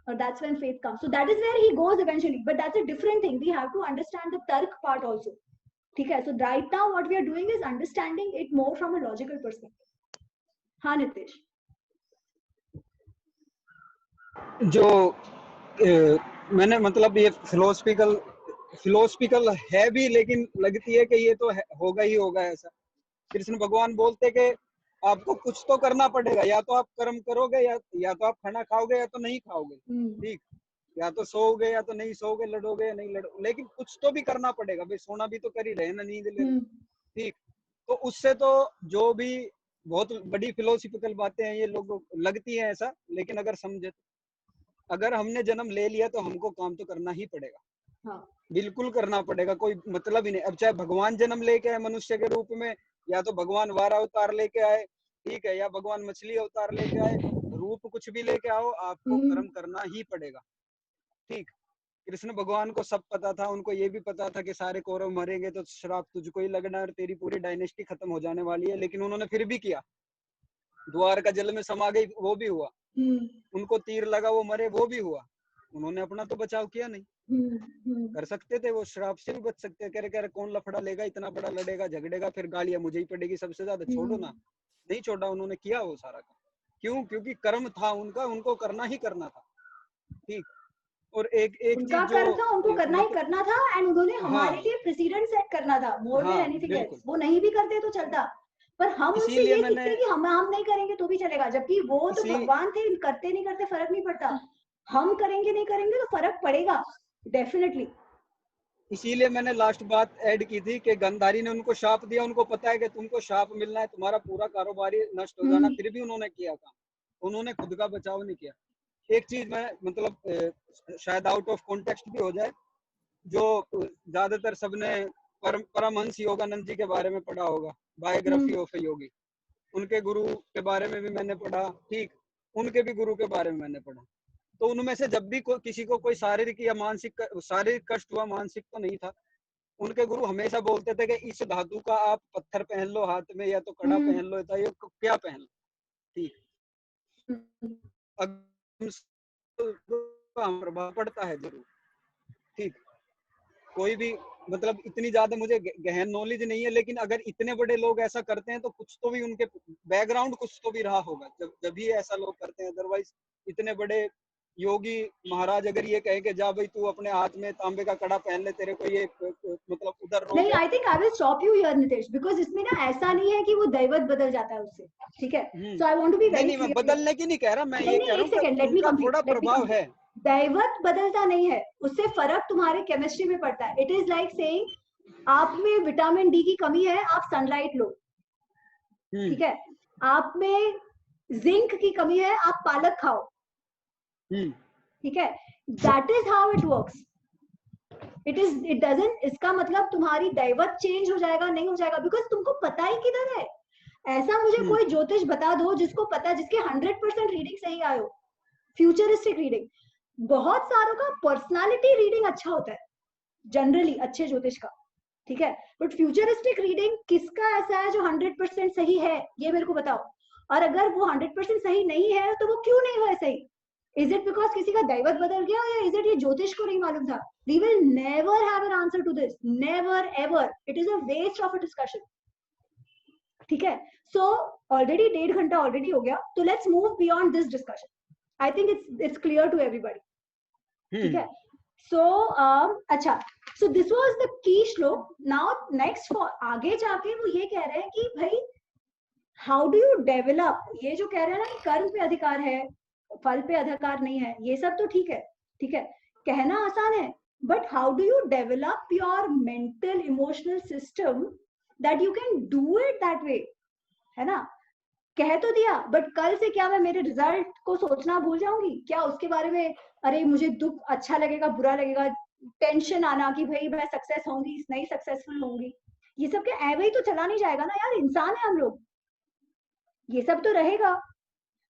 or that's when faith comes. So that is where he goes eventually, but that's a different thing. We have to understand the tark part also. Okay, so right now what we are doing is understanding it more from a logical perspective. हाँ नितेश, जो मैंने मतलब ये philosophical है भी, लेकिन लगती है कि ये तो होगा ही होगा ऐसा। कृष्ण भगवान बोलते कि आपको कुछ तो करना पड़ेगा, या तो आप कर्म करोगे या तो आप खाना खाओगे या तो नहीं खाओगे, ठीक, या तो सोओगे या तो नहीं सोओगे, लड़ोगे या नहीं लड़ोगे, लेकिन कुछ तो भी करना पड़ेगा भाई। सोना भी तो कर ही रहे ना, नींद ले, ठीक। तो उससे तो जो भी बहुत बड़ी फिलोसफिकल बातें हैं ये लोगों को लगती है ऐसा, लेकिन अगर समझे, अगर हमने जन्म ले लिया तो हमको काम तो करना ही पड़ेगा। हाँ, बिल्कुल करना पड़ेगा, कोई मतलब ही नहीं। अब चाहे भगवान जन्म लेके आए मनुष्य के रूप में, या तो भगवान वारा अवतार लेके आए, ठीक है, या भगवान मछली अवतार लेके आए, रूप कुछ भी लेके आओ, आपको कर्म करना ही पड़ेगा, ठीक। कृष्ण भगवान को सब पता था, उनको ये भी पता था कि सारे कौरव मरेंगे तो श्राप तुझको ही लगना है और तेरी पूरी डायनेस्टी खत्म हो जाने वाली है, लेकिन उन्होंने फिर भी किया। द्वारका जल में समा गई, वो भी हुआ। उनको तीर लगा, वो मरे, वो भी हुआ। उन्होंने अपना तो बचाव किया नहीं। कर सकते थे, वो श्राप से भी बच सकते, कह रहे कौन लफड़ा लेगा, इतना बड़ा लड़ेगा झगड़ेगा, फिर गालियां मुझे ही पड़ेगी सबसे ज्यादा, छोड़ो ना। नहीं छोड़ा, उन्होंने किया वो सारा काम। क्यों? क्योंकि कर्म था उनका, उनको करना ही करना था, ठीक। और एक उनका चीज कर्म था, उनको करना ही मतलब, करना था, एंड उन्होंने हमारे हाँ, लिए प्रेसिडेंट सेट करना था, मोर देन एनीथिंग एल्स। वो नहीं भी करते तो चलता, पर हम उनसे इसीलिए ये सीखते कि हम नहीं करेंगे तो भी चलेगा, जबकि वो तो भगवान थे, करते नहीं करते फर्क नहीं पड़ता, हम करेंगे नहीं करेंगे तो फर्क पड़ेगा डेफिनेटली। इसीलिए मैंने लास्ट बात ऐड की थी कि गंधारी ने उनको शाप दिया, उनको पता है कि तुमको शाप मिलना है, तुम्हारा पूरा कारोबार नष्ट हो जाना, फिर भी उन्होंने किया काम, उन्होंने खुद का बचाव नहीं किया। एक चीज मैं मतलब शायद आउट ऑफ कॉन्टेक्स्ट भी हो जाए, जो ज्यादातर सबने परमहंस योगानंद जी के बारे में पढ़ा होगा, बायोग्राफी ऑफ ए योगी, उनके गुरु के बारे में भी मैंने पढ़ा, ठीक, उनके भी गुरु के बारे में मैंने पढ़ा। तो उनमें से जब भी किसी को कोई शारीरिक या शारीरिक कष्ट हुआ, मानसिक तो नहीं था, उनके गुरु हमेशा बोलते थे कि इस धातु का आप पत्थर पहन लो हाथ में, या तो कड़ा पहन लो, या क्या पहन लो, ठीक। प्रभाव पड़ता है जरूर, ठीक। कोई भी मतलब इतनी ज्यादा मुझे गहन नॉलेज नहीं है, लेकिन अगर इतने बड़े लोग ऐसा करते हैं तो कुछ तो भी उनके बैकग्राउंड कुछ तो भी रहा होगा, जब भी ऐसा लोग करते हैं। अदरवाइज इतने बड़े योगी महाराज अगर ये कहे कि जा भाई तू अपने हाथ में तांबे का कड़ा पहन ले, तेरे को ये मतलब उधर रोग नहीं, I think I will stop you here Nitesh, because इसमें ना ऐसा नहीं है कि वो दैवत बदल जाता है उससे, ठीक है। So I want to be very नहीं, मैं बदलने की नहीं कह रहा, मैं ये कह रहा हूँ एक सेकंड, लेट मी थोड़ा प्रभाव है। दैवत बदलता नहीं है, उससे फर्क तुम्हारे केमिस्ट्री में पड़ता है। इट इज लाइक सेइंग आप में विटामिन डी की कमी है, आप सनलाइट लो, ठीक है। आप में जिंक की कमी है, आप पालक खाओ, ठीक है। That is how it works. It doesn't, इसका मतलब तुम्हारी दैवत चेंज हो जाएगा नहीं हो जाएगा, बिकॉज तुमको पता ही किधर है। ऐसा मुझे कोई ज्योतिष बता दो जिसको पता, जिसके 100% रीडिंग सही आयो, फ्यूचरिस्टिक रीडिंग। बहुत सारों का पर्सनालिटी रीडिंग अच्छा होता है जनरली अच्छे ज्योतिष का, ठीक है, बट फ्यूचरिस्टिक रीडिंग किसका ऐसा है जो 100% सही है, ये मेरे को बताओ। और अगर वो 100% सही नहीं है तो वो क्यों नहीं हुआ सही? इज इट बिकॉज किसी का दैवत बदल गया, या इज इट ये ज्योतिष को नहीं मालूम था? We will never have an answer to this, never ever. It is a waste of a discussion, ठीक है। सो ऑलरेडी 1.5 घंटा ऑलरेडी हो गया, तो let's move beyond this discussion. I think it's clear to everybody, ठीक है। सो अच्छा, so this was the key श्लोक। नाउ नेक्स्ट फॉर आगे जाके वो ये कह रहे हैं कि भाई हाउ डू यू डेवलप, ये जो कह रहे हैं ना कि कर्म पे अधिकार है फल पे अधिकार नहीं है, ये सब तो ठीक है, ठीक है, कहना आसान है, but how do you develop your mental emotional system that you can do it that way, है ना। कह तो दिया, बट कल से क्या मैं मेरे रिजल्ट को सोचना भूल जाऊंगी क्या? उसके बारे में अरे मुझे दुख, अच्छा लगेगा बुरा लगेगा, टेंशन आना कि भाई मैं सक्सेस होंगी नहीं सक्सेसफुल होंगी, ये सब क्या ऐवे ही तो चला नहीं जाएगा ना यार, इंसान है हम लोग, ये सब तो रहेगा।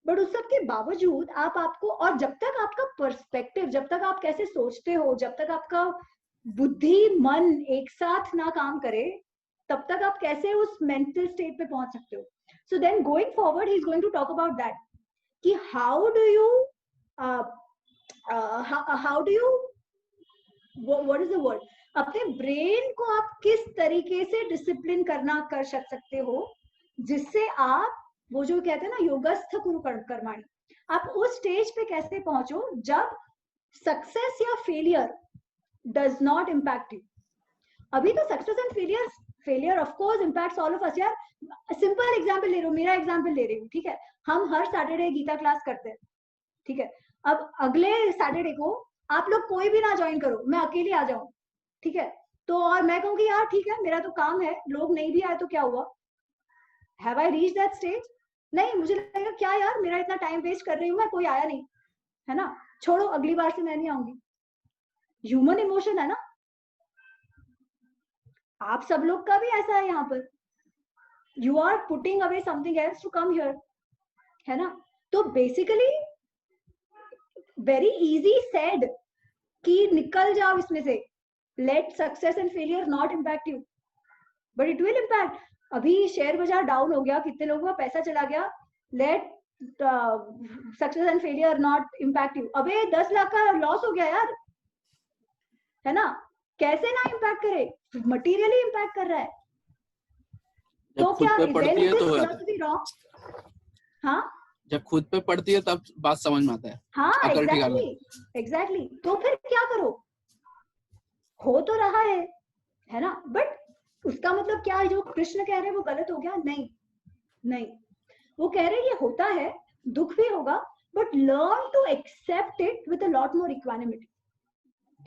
बट उस सब के बावजूद आपको, और जब तक आपका पर्सपेक्टिव, जब तक आप कैसे सोचते हो, जब तक आपका बुद्धि मन एक साथ ना काम करे, तब तक आप कैसे उस मेंटल स्टेट पे पहुंच सकते हो? So then going forward, he is going to talk about that. कि how do you how do you, what is the word, अपने ब्रेन को आप किस तरीके से डिसिप्लिन कर सकते हो जिससे आप वो जो कहते हैं ना योगस्थ कुरु कर्माणि, आप उस स्टेज पे कैसे पहुंचो जब सक्सेस या failure does not impact you. अभी तो success and failure of course impacts all of us यार. सिंपल एग्जांपल ले रहा हूँ, मेरा एग्जांपल ले रही हूँ, ठीक है. हम हर सैटरडे गीता क्लास करते हैं, ठीक है. अब अगले सैटरडे को आप लोग कोई भी ना ज्वाइन करो, मैं अकेली आ जाऊं, ठीक है. तो और मैं कहूंगी यार ठीक है मेरा तो काम है, लोग नहीं भी आए तो क्या हुआ. Have I reach that stage? नहीं, मुझे लगेगा क्या यार मेरा इतना टाइम वेस्ट कर रही हूँ मैं, कोई आया नहीं, है ना, छोड़ो अगली बार से मैं नहीं आऊंगी. ह्यूमन इमोशन है ना. आप सब लोग का भी ऐसा है यहाँ पर. You are putting away something else to come here, है ना. तो बेसिकली वेरी इजी सेड कि निकल जाओ इसमें से, let success and failure not impact you, but it will impact. अभी शेयर बाजार डाउन हो गया, कितने लोगों का पैसा चला गया, let success and failure not impact you. अबे 10 लाख का लॉस हो गया यार, है ना. कैसे ना इम्पैक्ट करे, मटीरियली इम्पैक्ट कर रहा है. तो क्या पड़ती है तो हाँ, जब खुद पे पड़ती है तब बात समझ में आता है. हाँ एग्जैक्टली. तो फिर क्या करो, हो तो रहा है ना. बट उसका मतलब क्या जो कृष्ण कह रहे हैं वो गलत हो गया? नहीं, वो कह रहे हैं ये होता है, दुख भी होगा, but learn to accept it with a lot more equanimity,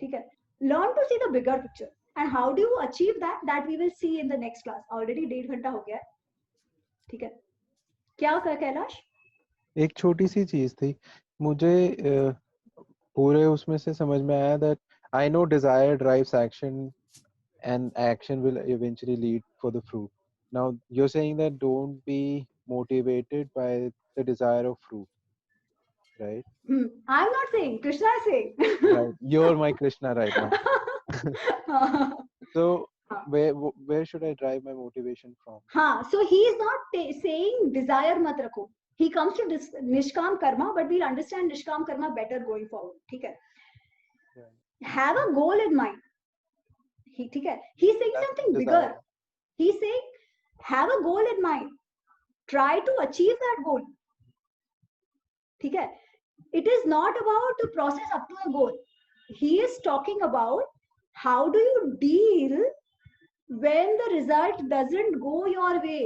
ठीक है. Learn to see the bigger picture and how do you achieve that we will see in the next class. Already 1.5 घंटा हो गया है, ठीक है. क्या कैलाश? एक छोटी सी चीज थी, मुझे पूरे उसमें से समझ में आया that I know desire drives action and action will eventually lead for the fruit. Now you're saying that don't be motivated by the desire of fruit, right? I'm not saying, Krishna is saying. Right, you're my Krishna right now. So where should I drive my motivation from? So he is not saying desire mat rakho. He comes to nishkam karma, but we'll understand nishkam karma better going forward, ठीक है. Have a goal in mind. ठीक है. He's saying that's something bigger. He's saying have a goal in mind. Try to achieve that goal. ठीक है. It is not about the process up to a goal. He is talking about how do you deal when the result doesn't go your way.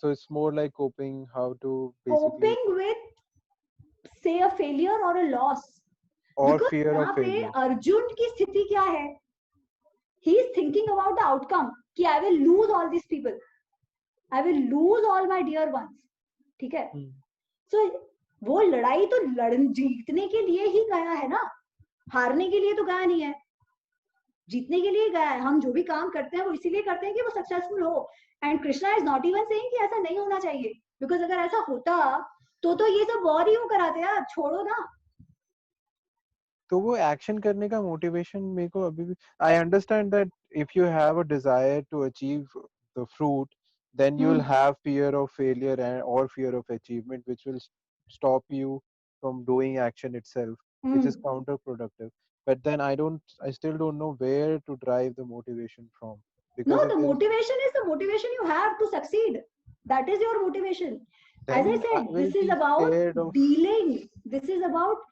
So it's more like coping, how to basically coping with say a failure or a loss, or because fear of failure. Arjun की स्थिति क्या है? He is thinking about the outcome कि I will lose all these people, I will lose all my dear ones, ठीक है. So वो लड़ाई तो जीतने के लिए ही गया है ना, हारने के लिए तो गया नहीं है, जीतने के लिए गया है. हम जो भी काम करते हैं वो इसीलिए करते हैं कि वो सक्सेसफुल हो. And Krishna is not even saying कि ऐसा नहीं होना चाहिए, बिकॉज अगर ऐसा होता तो ये सब वॉर ही कराते यार, छोड़ो ना. तो वो एक्शन करने का मोटिवेशन मेरे को अभी भी, I understand that if you have a desire to achieve the fruit then you'll have fear of failure or fear of achievement, which will stop you from doing action itself, which is counterproductive. But then I still don't know where to drive the motivation from. No, the motivation is the motivation you have to succeed. That is your motivation. As I said, this is about dealing. This is about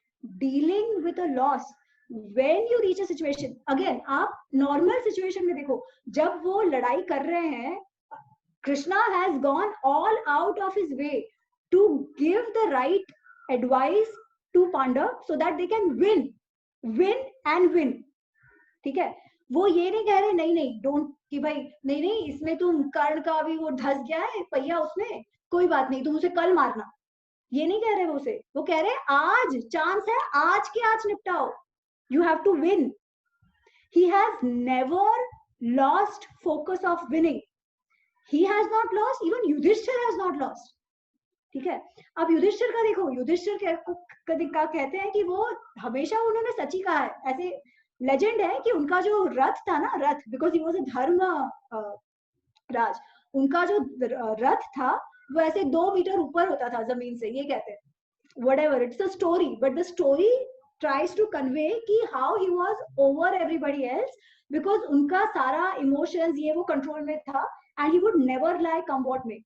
dealing with a loss. When you reach a situation, again, आप normal situation में देखो, जब वो लड़ाई कर रहे हैं, Krishna has gone all out of his way to give the right advice to Pandav so that they can win and win. ठीक है. वो ये नहीं कह रहे नहीं डोंट कि भाई नहीं इसमें तुम कर्ण का भी वो धस गया है पहिया, उसमें कोई बात नहीं, तुम उसे कल मारना. ये नहीं कह रहे वो उसे, वो कह रहे आज चांस है, आज के आज निपटाओ. You have to win. He has never lost focus of winning. He has not lost, even Yudhishthir has not lost. ठीक है. अब युधिष्ठिर का देखो, युधिष्ठिर का कहते हैं कि वो हमेशा उन्होंने सच ही कहा है. ऐसे लेजेंड है कि उनका जो रथ था ना, रथ, बिकॉज ही वाज अ धर्म राज, उनका जो रथ था वो ऐसे 2 मीटर ऊपर होता था जमीन से, ये कहते हैं. whatever, it's a story, but the story tries to convey कि how he was over everybody else because उनका सारा emotions ये वो control में था and he would never lie come what may.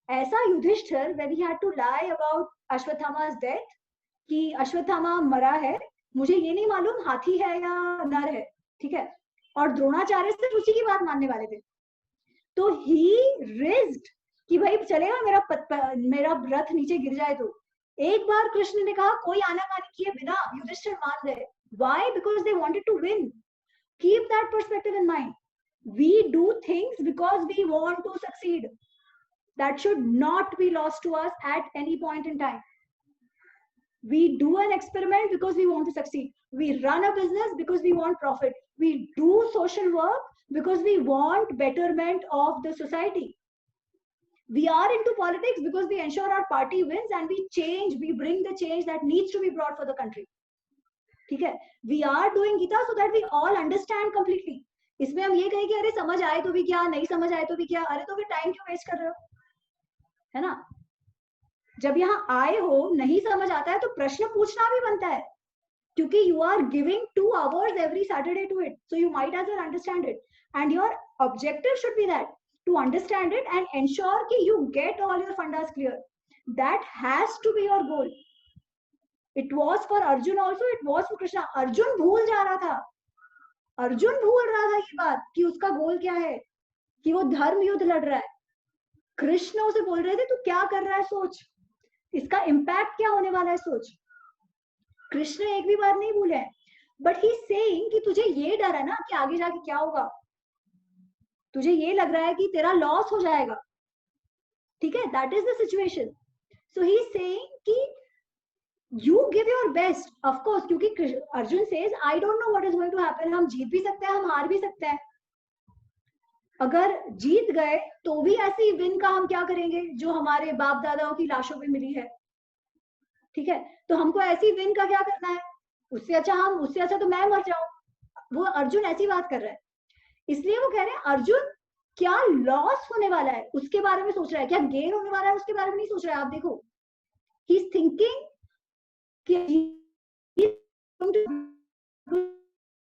ऐसा Yudhishthir when he had to lie about अश्वत्थामा's death कि अश्वत्थामा मरा है, मुझे ये नहीं मालूम हाथी है या नर है, ठीक है, और द्रोणाचार्य सिर्फ उसी की बात मानने वाले थे, तो he risked कि भाई चलेगा मेरा रथ नीचे गिर जाए तो। एक बार कृष्ण ने कहा कोई आनाकानी किए बिना युधिष्ठिर मान गए। Why? Because they wanted to win. Keep that perspective in mind. We do things because we want to succeed. That should not be lost to us at any point in time. We do an experiment because we want to succeed. We run a business because we want profit. We do social work because we want betterment of the society. We are into politics because we ensure our party wins and we bring the change that needs to be brought for the country. ठीक है? We are doing Gita so that we all understand completely. इसमें हम ये कहें कि अरे समझ आए तो भी क्या, नहीं समझ आए तो भी क्या, अरे तो फिर टाइम क्यों वेस्ट कर रहे हो, है ना? जब यहाँ आए हो नहीं समझ आता है तो प्रश्न पूछना भी बनता है, क्योंकि you are giving 2 hours every Saturday to it, so you might as well understand it, and your objective should be that to understand it and ensure कि you get all your fundas clear. That has to be your goal. It was for Arjun also, it was for Krishna. Arjun भूल जा रहा था, अर्जुन भूल रहा था ये बात कि उसका गोल क्या है, कि वो धर्म युद्ध लड़ रहा है। कृष्ण उसे बोल रहे थे तू क्या कर रहा है सोच, इसका इम्पैक्ट क्या होने वाला है सोच। कृष्ण एक भी बार नहीं भूले, बट ही सेइंग कि तुझे ये डर है ना कि आगे जाके क्या होगा, तुझे ये लग रहा है कि तेरा लॉस हो जाएगा, ठीक है, that is the situation. So he is saying कि you give your best, of course, क्योंकि Arjun says I don't know what is going to happen, हम जीत भी सकते हैं, हम हार भी सकते हैं। अगर जीत गए तो भी ऐसी विन का हम क्या करेंगे जो हमारे बाप दादाओं की लाशों पे मिली है, ठीक है, तो हमको ऐसी विन का क्या करना है, उससे अच्छा तो मैं मर जाऊं। वो अर्जुन ऐसी बात कर रहा है, इसलिए वो कह रहे हैं अर्जुन क्या लॉस होने वाला है उसके बारे में सोच रहा है, क्या गेन होने वाला है उसके बारे में नहीं सोच रहा है। आप देखो, he is thinking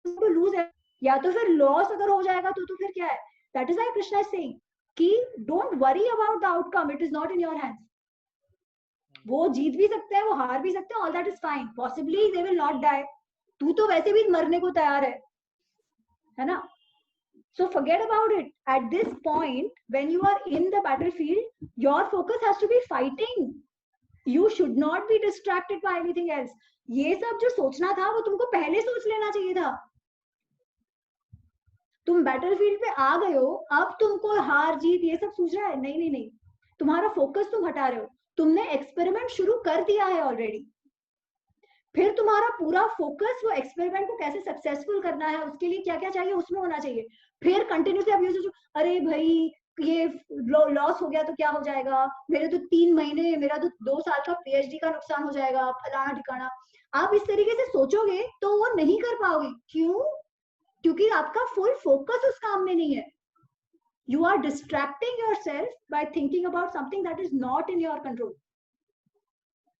to lose, या तो फिर लॉस अगर हो जाएगा तो फिर क्या है। That is why Krishna is saying कि don't worry about the outcome, it is not in your hands. वो जीत भी सकते हैं, वो हार भी सकते हैं, all that is fine, possibly they will not die, तू तो वैसे भी मरने को तैयार है ना। So forget about it. At this point, when you are in the battlefield, your focus has to be fighting. You should not be distracted by anything else. ये सब जो सोचना था वो तुमको पहले सोच लेना चाहिए था। तुम बैटलफील्ड पे आ गए हो, अब तुमको हार जीत ये सब सोच रहा है, नहीं नहीं, तुम्हारा फोकस तुम हटा रहे हो। तुमने एक्सपेरिमेंट शुरू कर दिया है ऑलरेडी, फिर तुम्हारा पूरा फोकस वो एक्सपेरिमेंट को कैसे सक्सेसफुल करना है, उसके लिए क्या क्या चाहिए उसमें होना चाहिए। फिर कंटिन्यूसली अब ये सोचो अरे भाई ये लॉस हो गया तो क्या हो जाएगा, मेरे तो 3 महीने, मेरा तो 2 साल का पीएचडी का नुकसान हो जाएगा, फलाना ठिकाना। आप इस तरीके से सोचोगे तो वो नहीं कर पाओगे। क्यों? क्योंकि आपका फुल फोकस उस काम में नहीं है। You are distracting yourself by thinking about something that is not in your control.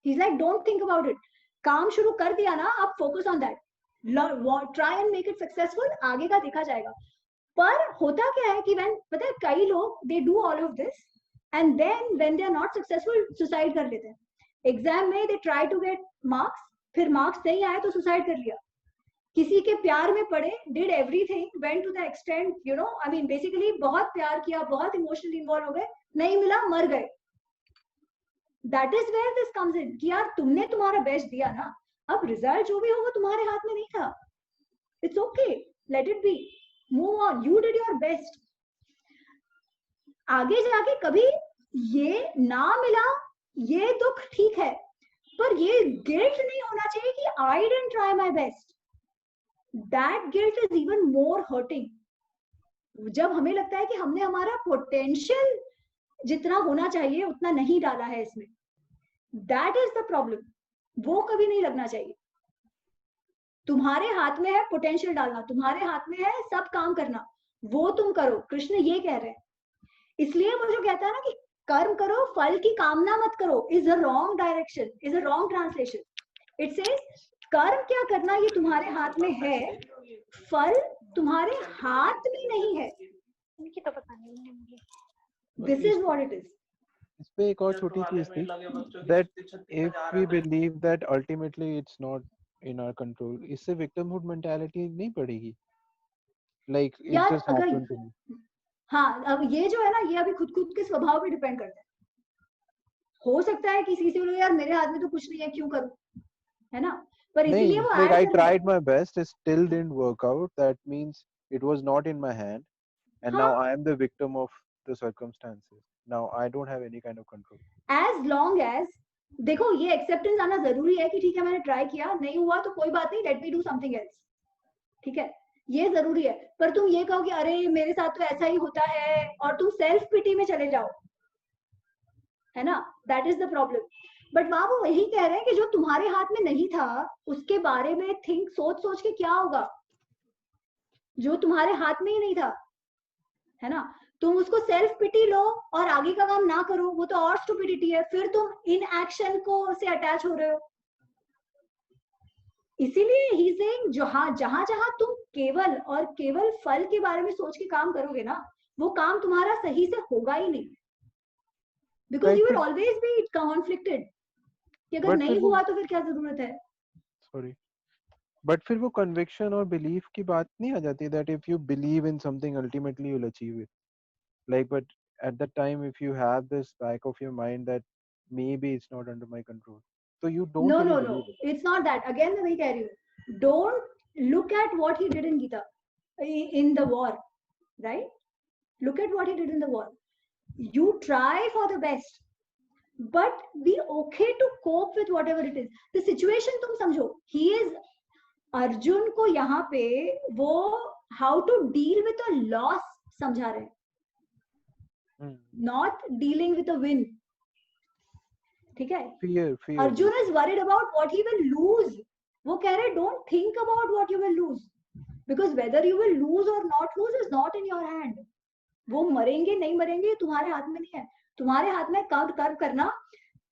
He is like don't think about it, काम शुरू कर दिया ना, आप focus on that, try and make it successful, आगे का देखा जाएगा। पर होता क्या है कि पता है कई लोग they do all of this and then when they are not successful suicide कर लेते हैं। एग्जाम में they try to get marks, फिर मार्क्स नहीं आए तो सुसाइड कर लिया। किसी के प्यार में पड़े, did everything, went to the extent, you know, I mean basically बहुत प्यार किया, बहुत इमोशनली इन्वॉल्व हो गए, नहीं मिला, मर गए। That is where this comes in कि यार तुमने तुम्हारा बेस्ट दिया ना, अब रिजल्ट जो भी होगा तुम्हारे हाथ में नहीं था, it's okay, let it be, move on, you did your best. आगे जाके कभी ये ना मिला, ये दुख ठीक है, पर ये गिल्ट नहीं होना चाहिए कि I didn't try my best. That guilt is even more hurting. जब हमें लगता है कि हमने हमारा पोटेंशियल जितना होना चाहिए उतना नहीं डाला है इसमें, दैट इज द प्रॉब्लम। वो कभी नहीं लगना चाहिए। तुम्हारे हाथ में है पोटेंशियल डालना, तुम्हारे हाथ में है सब काम करना, वो तुम करो, कृष्ण ये कह रहे हैं। इसलिए वो जो कहता है ना कि कर्म करो, फल की कामना मत करो, is a wrong direction, is a wrong translation. It says कर्म क्या करना ये तुम्हारे हाथ में है, फल तुम्हारे हाथ में नहीं है. इनकी तो पता नहीं है. This is what it is. इस पे एक और छोटी चीज थी, that if we believe that ultimately it's not in our control, इससे victimhood mentality नहीं पड़ेगी, like it यार just अगर happened to me. हाँ, अब ये जो है ना, ये अभी खुद के स्वभाव पे डिपेंड करता है. हो सकता है किसी से बोलो यार मेरे हाथ में तो कुछ नहीं है, क्यों करूं, है ना, पर नहीं, इसीलिए वो like I add tried my best, it still didn't work out. That means it was not in my hand, and now I am the victim of the circumstances. Now I don't have any kind of control. as long as, देखो ये acceptance आना जरूरी है कि ठीक है मैंने try किया, नहीं हुआ तो कोई बात नहीं, let me do something else. ठीक है, ये जरूरी है. पर तुम ये कहो कि अरे मेरे साथ तो ऐसा ही होता है और तुम सेल्फ पिटी में चले जाओ, है ना, that is the problem. But वहां वो वही कह रहे हैं कि जो तुम्हारे हाथ में नहीं था उसके बारे में थिंक, सोच के क्या होगा, जो तुम्हारे हाथ में ही नहीं था, है ना. तुम उसको सेल्फ पिटी लो और आगे का काम ना करो, वो तो और स्टुपिडिटी है. फिर तुम इन एक्शन को से अटैच हो रहे हो. इसीलिए ही सेइंग जहां जहां तुम केवल और केवल फल के बारे में सोच के काम करोगे ना, वो काम तुम्हारा सही से होगा ही नहीं, because you will always be conflicted कि अगर नहीं हुआ तो फिर क्या जरूरत है. Sorry. But फिर वो conviction और belief की बात नहीं आ जाती, that if you believe in something ultimately you'll achieve it. Like, but at that time if you have this back of your mind that maybe it's not under my control, so you don't No, really no, believe no. it. It's not that. Again, मैं वही कह रही हूँ. Don't look at what he did in Gita, in the war, right? Look at what he did in the war. You try for the best, but be okay to cope with whatever it is. The situation तुम समझो. He is Arjun को यहाँ पे वो how to deal with a loss समझा रहे हैं, not dealing with a win. ठीक है. Fear. Arjun is worried about what he will lose. वो कह रहे don't think about what you will lose, because whether you will lose or not lose is not in your hand. वो मरेंगे नहीं मरेंगे तुम्हारे हाथ में नहीं है. तुम्हारे हाथ में कर्म करना.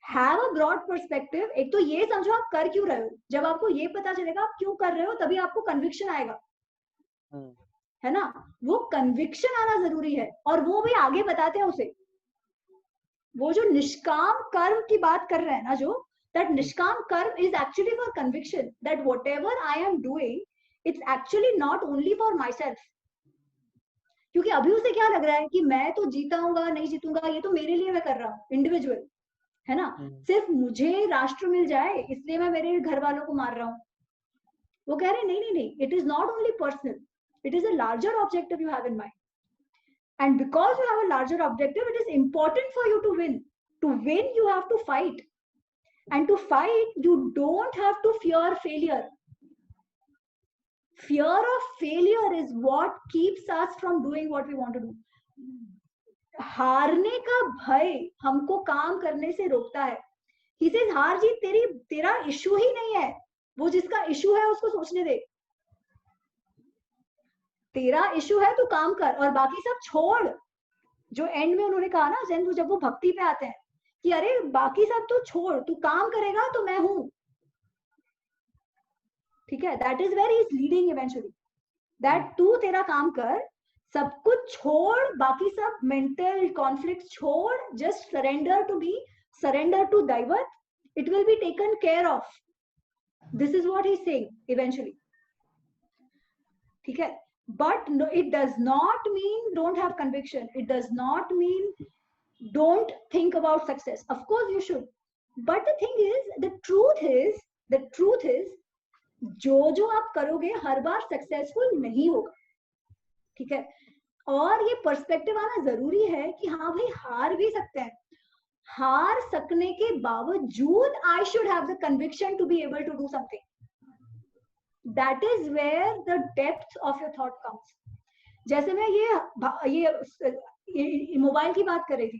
Have a broad perspective. एक तो ये समझो आप कर क्यों रहे हो. जब आपको ये पता चलेगा आप क्यों कर रहे हो, तभी आपको कन्विक्शन आएगा, है ना. वो कन्विक्शन आना जरूरी है, और वो भी आगे बताते हैं उसे. वो जो निष्काम कर्म की बात कर रहे हैं ना, जो that निष्काम कर्म is actually for conviction that whatever I am doing, it's actually not only for myself. क्योंकि अभी उसे क्या लग रहा है कि मैं तो जीताऊंगा नहीं जीतूंगा, ये तो मेरे लिए मैं कर रहा हूँ, इंडिविजुअल, है ना. सिर्फ मुझे राष्ट्र मिल जाए इसलिए मैं मेरे घर वालों को मार रहा हूँ. वो कह रहे हैं नहीं, it is not only personal, it is a larger objective you have in mind. And because you have a larger objective, it is important for you to win. To win, you have to fight. And to fight, you don't have to fear failure. Fear of failure is what keeps us from doing what we want to do. हारने का भय हमको काम करने से रोकता है. He says, हार जीत तेरा इशू ही नहीं है. वो जिसका इशू है उसको सोचने दे. तेरा इशू है, तू काम कर और बाकी सब छोड़. जो एंड में उन्होंने कहा ना, जब वो भक्ति पे आते हैं कि अरे बाकी सब तो छोड़, तू काम करेगा तो मैं हूं. ठीक है. That is where he is leading eventually, that तू तेरा काम कर, सब कुछ छोड़, बाकी सब मेंटल कॉन्फ्लिक्ट छोड़, just surrender to me, surrender to दैवत, it will be taken care of. This is what he is saying eventually. ठीक है. But no, it does not mean don't have conviction. It does not mean don't think about success. Of course you should. But the thing is, the truth is, जो आप करोगे हर बार successful नहीं होगा. ठीक है. और ये पर्सपेक्टिव आना जरूरी है कि हाँ भाई हार भी सकते हैं. हार सकने के बावजूद I should have the conviction to be able to do something. That is where the depth of your thought comes. जैसे मैं ये मोबाइल की बात कर रही थी,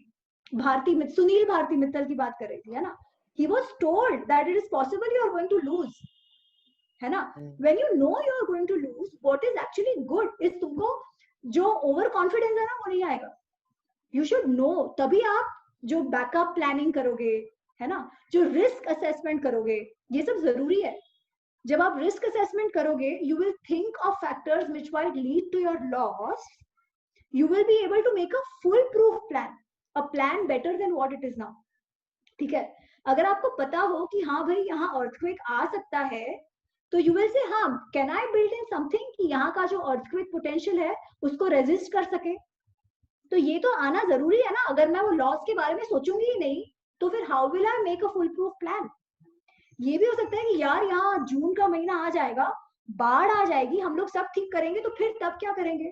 सुनील भारती मित्तल की बात कर रही थी, है ना. He was told that it is possible you are going to lose, है ना. When you know you are going to lose, what is actually good is तुमको जो ओवर कॉन्फिडेंस है ना वो नहीं आएगा. You should know, तभी आप जो बैकअप प्लानिंग करोगे, है ना, जो रिस्क असेसमेंट करोगे, ये सब जरूरी है. जब आप रिस्क असेसमेंट करोगे, you will think of factors which might lead to your loss. You will be able to make a full proof plan, a plan better than what it is now. ठीक है. अगर आपको पता हो कि हाँ भाई यहाँ अर्थक्वेक आ सकता है, तो यू विल से हाँ, can I build in something कि यहाँ का जो अर्थक्वेक पोटेंशियल है उसको रेजिस्ट कर सके. तो ये तो आना जरूरी है ना. अगर मैं वो लॉस के बारे में सोचूंगी ही नहीं, तो फिर how will I make a full proof plan. ये भी हो सकता है कि यार यहाँ जून का महीना आ जाएगा, बाढ़ आ जाएगी, हम लोग सब ठीक करेंगे, तो फिर तब क्या करेंगे.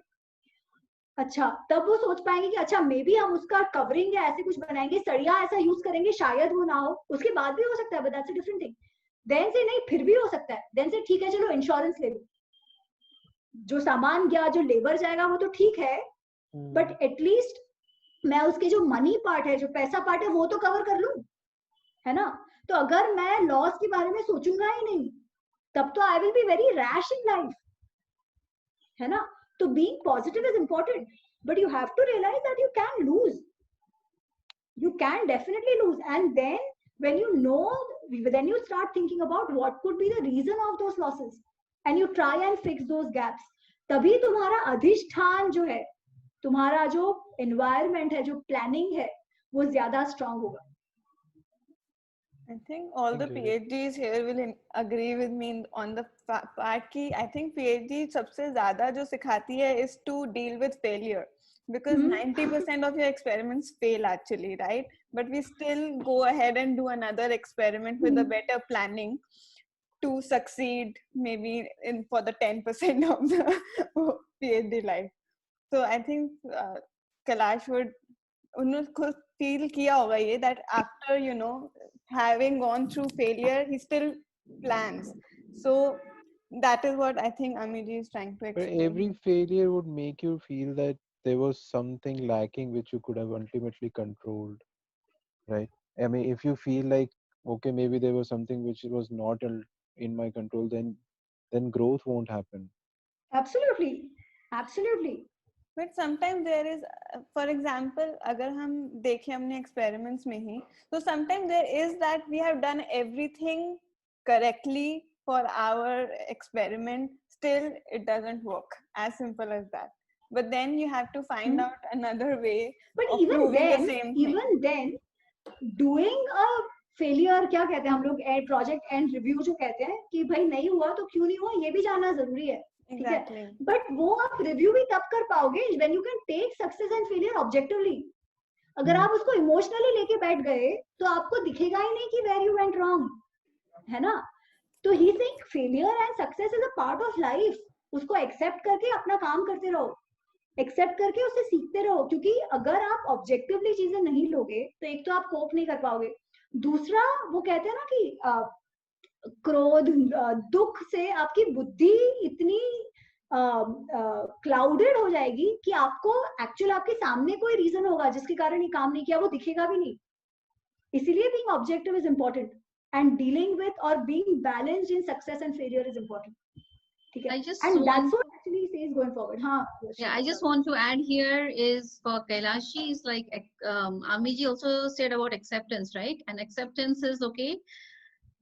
अच्छा, तब वो सोच पाएंगे कि अच्छा मे बी हम उसका कवरिंग या ऐसे कुछ बनाएंगे, सड़िया ऐसा यूज करेंगे, शायद वो ना हो. उसके बाद भी हो सकता है, but that's a different thing. Then से नहीं, फिर भी हो सकता है. देन से ठीक है, चलो इंश्योरेंस ले लो, जो सामान गया, जो लेबर जाएगा, वो तो ठीक है, बट एटलीस्ट मैं उसके जो मनी पार्ट है, जो पैसा पार्ट है, वो तो कवर कर लूं, है ना. तो अगर मैं लॉस के बारे में सोचूंगा ही नहीं, तब तो I will be very rash in life, है ना. तो being positive is important, but you have to realize that you can lose. You can definitely lose. And then when you know, then you start thinking about what could be the reason of those losses, and you try and fix those gaps. तभी तुम्हारा अधिष्ठान जो है, तुम्हारा जो environment है, जो planning है, वो ज्यादा strong होगा. I think all the PhDs here will agree with me on the fact कि I think PhD सबसे ज़्यादा जो सिखाती है is to deal with failure, because 90% of your experiments fail actually, right? But we still go ahead and do another experiment with a better planning to succeed maybe in for the 10% of the PhD life. So I think Kailash would उनको feel किया होगा ये that after having gone through failure, he still plans. So that is what I think Amiji is trying to explain. But every failure would make you feel that there was something lacking which you could have ultimately controlled, right? I mean, if you feel like, okay, maybe there was something which was not in my control, then growth won't happen. Absolutely, absolutely. But sometimes there is, for example, अगर हम देखें अपने experiments में ही, so sometimes there is that we have done everything correctly for our experiment, still it doesn't work. As simple as that. But then you have to find out another way But of proving the same thing. Even then, doing a failure, क्या कहते हैं हम लोग, project end review जो कहते हैं कि भाई नहीं हुआ तो क्यों नहीं हुआ, ये भी जानना जरूरी है. Exactly. बट वो आप रिव्यू भी तब कर पाओगे when you can take success and failure objectively. अगर आप उसको इमोशनली लेके बैठ गए, तो आपको दिखेगा ही नहीं कि where you went wrong, है ना. तो he think failure and success is a part of life. उसको एक्सेप्ट करके अपना काम करते रहो, एक्सेप्ट करके उससे सीखते रहो, क्योंकि अगर आप ऑब्जेक्टिवली चीजें नहीं लोगे, तो एक तो आप कोप नहीं कर पाओगे, दूसरा वो कहते हैं ना कि क्रोध, दुख से आपकी बुद्धि इतनी क्लाउडेड हो जाएगी कि आपको एक्चुअल आपके सामने कोई रीजन होगा जिसके कारण ये काम नहीं किया, वो दिखेगा भी नहीं. इसीलिए being objective is important, and dealing with और being balanced in success and failure is important. ठीक है, and that's what actually says going forward. Yeah, I just want to add here is for Kailashi is like Amiji also said about acceptance, right? And acceptance is okay.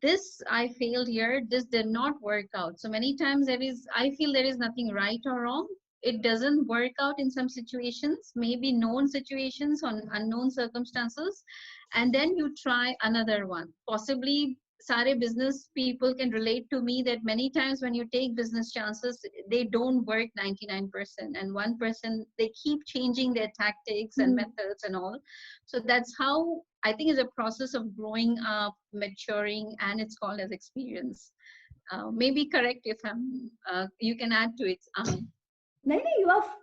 This I failed here, this did not work out. So many times I feel there is nothing right or wrong. It doesn't work out in some situations, maybe known situations on unknown circumstances, and then you try another one. Possibly sare business people can relate to me that many times when you take business chances, they don't work 99%, and 1% they keep changing their tactics and methods and all. So that's how I think is a process of growing up, maturing, and it's called as experience. Maybe correct if I'm you can add to it. नहीं,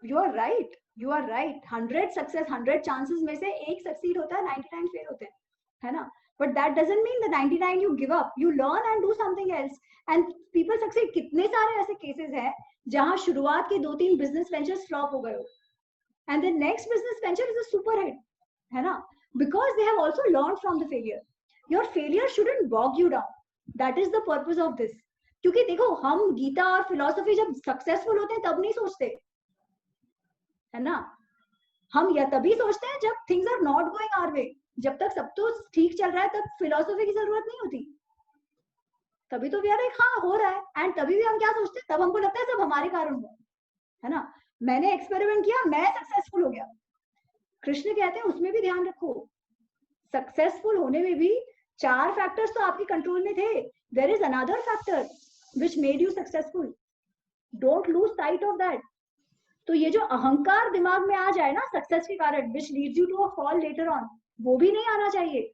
you are right. You are right. 100 success, 100 chances में से एक succeed होता है, 99 fail होते हैं, है ना. But that doesn't mean the 99 you give up. You learn and do something else. And people succeed. कितने सारे ऐसे cases हैं जहाँ शुरुआत के 2-3 business ventures flop हो गए हो, and the next business venture is a super hit, है ना. Because they have also learned from the failure. Your failure shouldn't bog you down. That is the purpose of this. क्योंकि देखो, हम गीता और philosophy जब सक्सेसफुल होते हैं तब नहीं सोचते, है ना. हम या तभी सोचते हैं जब things are not going our way, जब तक सब तो ठीक चल रहा है तब फिलोसफी की जरूरत नहीं होती, तभी तो वी आर लाइक हाँ हो रहा है, एंड तभी भी हम क्या सोचते हैं, तब हमको लगता है सब हमारे कारण हुआ है ना, मैंने एक्सपेरिमेंट किया, मैं सक्सेसफुल हो गया। कृष्ण कहते हैं उसमें भी ध्यान रखो, सक्सेसफुल होने में भी 4 फैक्टर्स तो आपके कंट्रोल में थे, there is another factor which made you successful, don't lose sight of that. तो ये जो अहंकार दिमाग में आ जाए ना सक्सेस के कारण, which leads you to a fall later on, वो भी नहीं आना चाहिए।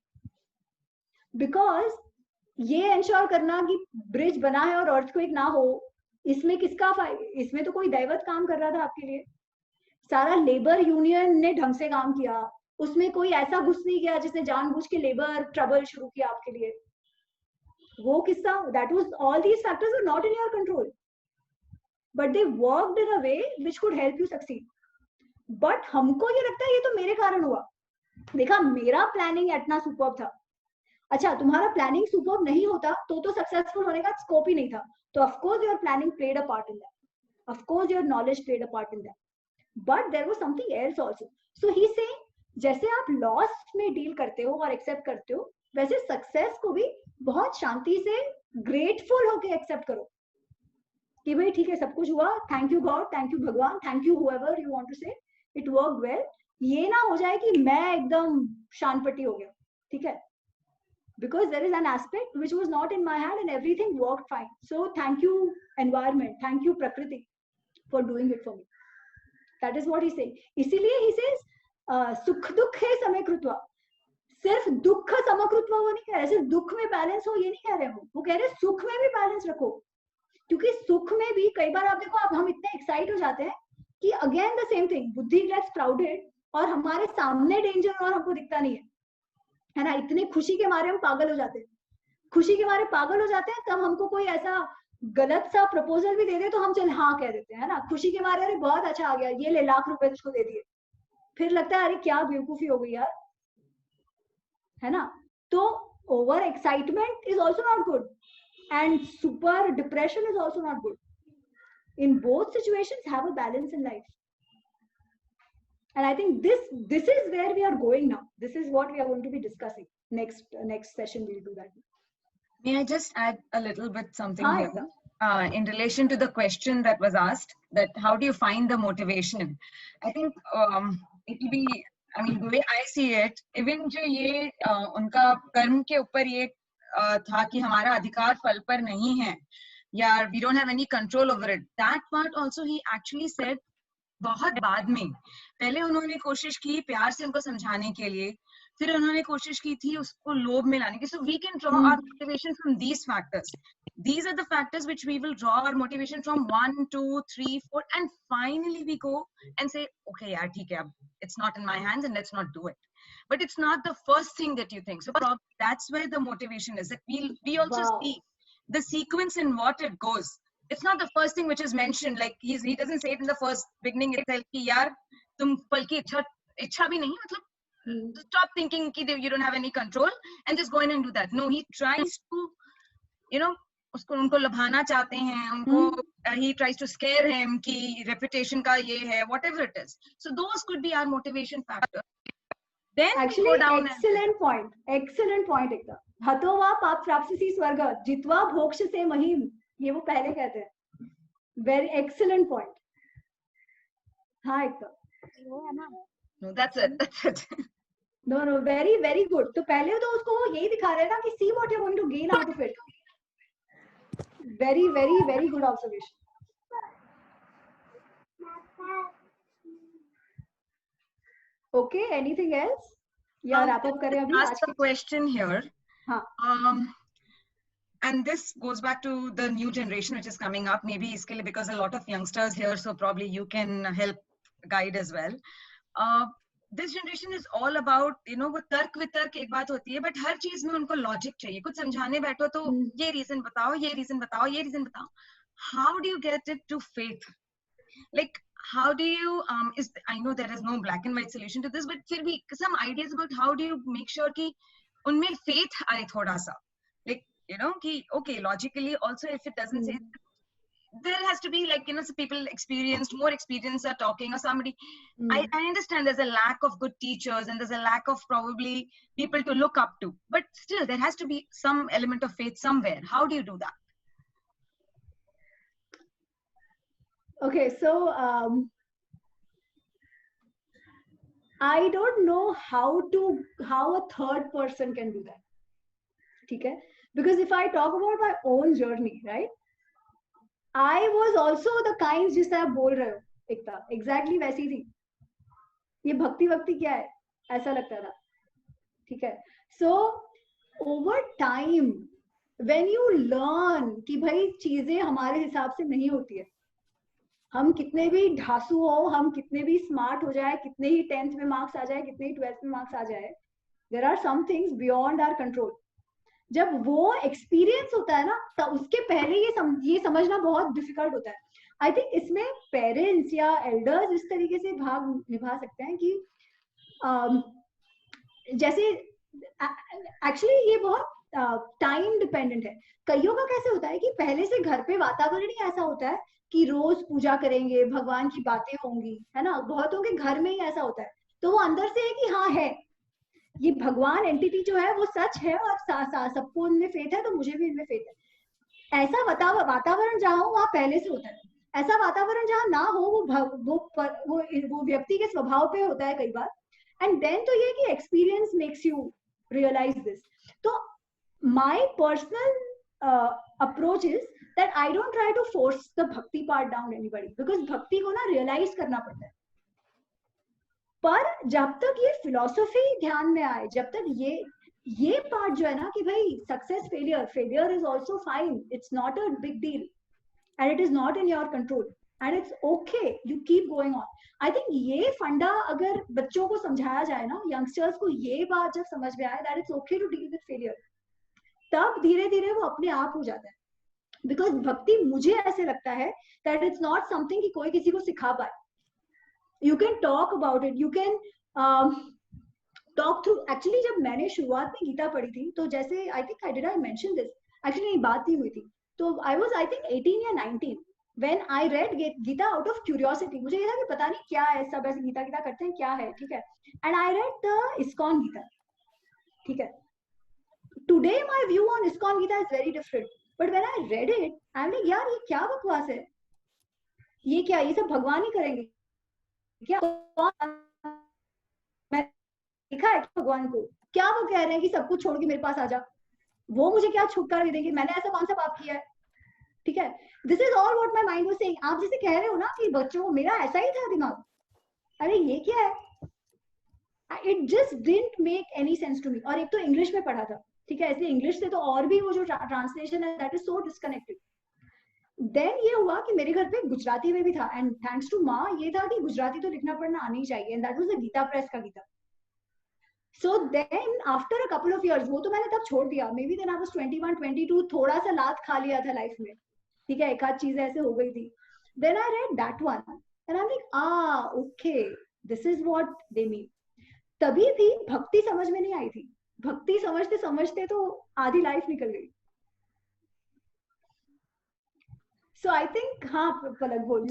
बिकॉज ये इंश्योर करना कि ब्रिज बना है और अर्थक्वेक ना हो, इसमें किसका फायदा, इसमें तो कोई दैवत काम कर रहा था आपके लिए, सारा लेबर यूनियन ने ढंग से काम किया, उसमें कोई ऐसा घुस नहीं गया जिसने जानबूझ के लेबर ट्रबल शुरू किया आपके लिए, वो किस्सा, that was all these factors were not in your control, but they worked in a way which could help you succeed. But हमको ये लगता है ये तो मेरे कारण हुआ, देखा मेरा प्लानिंग इतना सुपर्ब था, अच्छा तुम्हारा प्लानिंग सुपर्ब नहीं होता तो सक्सेसफुल होने का स्कोप ही नहीं था, तो of course your planning played a part in that, of course your knowledge played a part in that, but there was something else also. So he saying जैसे आप लॉस में डील करते हो और एक्सेप्ट करते हो, वैसे सक्सेस को भी बहुत शांति से ग्रेटफुल होके एक्सेप्ट करो कि भाई ठीक है सब कुछ हुआ, thank you God, thank you भगवान, thank you whoever you want to say, it work well. ये ना हो जाए कि मैं एकदम शानपट्टी हो गया, ठीक है, because there is an aspect which was not in my hand and everything worked fine, so thank you environment, thank you prakriti for doing it for me, that is what he saying। इसीलिए he says सुख दुख है समय कृत्वा, सिर्फ दुख समकृत्वा वो नहीं कह रहे, सिर्फ दुख में बैलेंस हो ये नहीं कह रहे, वो कह रहे सुख में भी बैलेंस रखो, क्योंकि सुख में भी कई बार आप देखो, आप हम इतने एक्साइट हो जाते हैं कि अगेन द सेम थिंग, बुद्धि गेट्स क्राउडेड और हमारे सामने डेंजर और हमको दिखता नहीं है ना, इतने खुशी के मारे हम पागल हो जाते हैं, खुशी के मारे पागल हो जाते हैं, तब हमको कोई ऐसा गलत सा प्रपोजल भी दे दे तो हम चल हाँ कह देते हैं, है ना, खुशी के मारे, अरे बहुत अच्छा आ गया, ये ले लाख रुपए तुझको दे दिए, फिर लगता है अरे क्या बेवकूफी हो गई यार, है ना। तो over excitement is also not good and super depression is also not good, in both situations have a balance in life. And I think this is where we are going now. This is what we are going to be discussing. Next session we'll do that. May I just add a little bit something here? In relation to the question that was asked, that how do you find the motivation? I think it will be, I mean, the way I see it, even जो ये उनका कर्म के ऊपर ये था कि हमारा अधिकार फल पर नहीं है, या we don't have any control over it. That part also he actually said बहुत बाद में, पहले उन्होंने कोशिश की प्यार से उनको समझाने के लिए, फिर उन्होंने कोशिश की थी उसको लोभ में लाने की। So we can draw our motivation from these factors. These are the factors which we will draw our motivation from, 1, 2, 3, 4, and finally we go and say, okay, yaar, theek hai, it's not in my hands and let's not do it. But it's not the first thing that you think. So that's where the motivation is. That we also see the sequence in what it goes. It's not the first thing which is mentioned, like he doesn't say it in the first beginning itself कि यार तुम पल की इच्छा भी नहीं, मतलब stop thinking कि you don't have any control and just go in and do that. No, he tries to, you know, उनको लभाना चाहते हैं, उनको he tries to scare him कि reputation का ये है, whatever it is. So those could be our motivation factor. Then actually go down excellent point एकदम, हतो वा पाप प्राप्स्यसि स्वर्ग जित्वा भोक्ष से महिम, ये वो पहले कहते हैं, very excellent point। हाँ एकदम, no, that's it no very very good। तो पहले तो उसको वो यही दिखा रहे हैं ना कि see what you're going to gain out of it, very very very good observation। okay, anything else या wrap up करें अभी? ask the question here। हाँ, and this goes back to the new generation which is coming up, maybe iske liye, because a lot of youngsters here, so probably you can help guide as well। this generation is all about, you know, वो तर्क वितर्क एक बात होती है, but हर चीज में उनको लॉजिक चाहिए, कुछ समझाने बैठो तो ये रीजन बताओ, ये रीजन बताओ, ये रीजन बताओ। how do you get it to faith? like how do you I know there is no black and white solution to this, but फिर भी some ideas about how do you make sure कि उनमें faith आए थोड़ा सा, like you know कि okay, logically also if it doesn't say, there has to be like, you know, people more experienced are talking, or somebody. I understand there's a lack of good teachers and there's a lack of probably people to look up to, but still there has to be some element of faith somewhere. How do you do that? Okay, so I don't know how a third person can do that. ठीक है? Because if I talk about my own journey, right? I was also the kind जिससे आप बोल रहे हो, एकता, exactly वैसी थी. ये भक्ति क्या है? ऐसा लगता था. ठीक है? So over time, when you learn कि भाई चीजें हमारे हिसाब से नहीं होती है, हम कितने भी ढासू हो, हम कितने भी स्मार्ट हो जाए, कितने ही 10th में मार्क्स आ जाए, कितने ही 12th में मार्क्स आ जाए, there are some things beyond our control. जब वो एक्सपीरियंस होता है ना, तो उसके पहले ये समझना बहुत डिफिकल्ट होता है. आई थिंक इसमें पेरेंट्स या एल्डर्स इस तरीके से भाग निभा सकते हैं कि जैसे एक्चुअली ये बहुत टाइम डिपेंडेंट है. कईयों का कैसे होता है कि पहले से घर पे वातावरण ही ऐसा होता है कि रोज पूजा करेंगे, भगवान की बातें होंगी, है ना. बहुतों के घर में ही ऐसा होता है, तो वो अंदर से है कि हाँ है, ये भगवान एंटिटी जो है वो सच है और सबको उनमें फेथ है, तो मुझे भी इनमें फेथ है. ऐसा वातावरण जहाँ हो वहाँ पहले से होता है. ऐसा वातावरण जहाँ ना हो वो व्यक्ति के स्वभाव पे होता है कई बार. एंड देन तो ये कि experience makes you realise this. तो my personal approach is that I don't try to force the bhakti part down anybody, because भक्ति को ना रियलाइज करना पड़ता है. पर जब तक ये फिलॉसफी ध्यान में आए, जब तक ये पार्ट जो है ना कि भाई success failure is also fine, it's not a big deal and it is not in your control and it's okay, you keep going on. I think ये फंडा अगर बच्चों को समझाया जाए ना, यंगस्टर्स को ये बात जब समझ में आए that it's okay to deal with failure, तब धीरे धीरे वो अपने आप हो जाता है. बिकॉज भक्ति मुझे ऐसे लगता है दैट इट्स नॉट समथिंग कि कोई किसी को सिखा पाए. You can talk about it, you can talk through. Actually जब मैंने शुरुआत में गीता पढ़ी थी, तो जैसे I think I mention this, actually ये बात नहीं हुई थी, तो आई वाज आई थिंक 18 या 19 when I read Gita out of curiosity. मुझे ये था कि पता नहीं क्या है, सब ऐसे गीता करते हैं, क्या है. ठीक है, and I read the ISKCON Gita. ठीक है, today my view on ISKCON Gita is very different. But when I read it, I'm like, यार ये क्या बकवास है, ये क्या, ये सब भगवान ही करेंगे क्या? मैं देखा है भगवान को, क्या वो कह रहे हैं कि सब कुछ छोड़ के मेरे पास आ जा, वो मुझे क्या छुटकारा दे देंगे, मैंने ऐसा कौन सा पाप किया है. ठीक है, this is all what my mind was saying. आप जैसे कह रहे हो ना कि बच्चों को, मेरा ऐसा ही था दिमाग, अरे ये क्या है, it just didn't make any sense to me. और एक तो इंग्लिश में पढ़ा था. ठीक है, ऐसे इंग्लिश से तो और भी वो जो ट्रांसलेशन है that is so disconnected. Then ये हुआ कि मेरे घर पे गुजराती में भी था, एंड थैंक्स टू माँ ये था कि गुजराती तो लिखना पढ़ना आनी चाहिए, and that was the Gita press का Gita. So then after a couple of years, वो तो मैंने तब छोड़ दिया, maybe then I was 21 22, थोड़ा सा लात खा लिया था लाइफ में. ठीक है, एक आध चीज ऐसे हो गई थी. Then I read that one and I am like okay, this is what they mean. तभी भी भक्ति समझ में नहीं आई थी. भक्ति समझते समझते तो आधी लाइफ निकल गई. सो आई थिंक हाँ पलक बोल.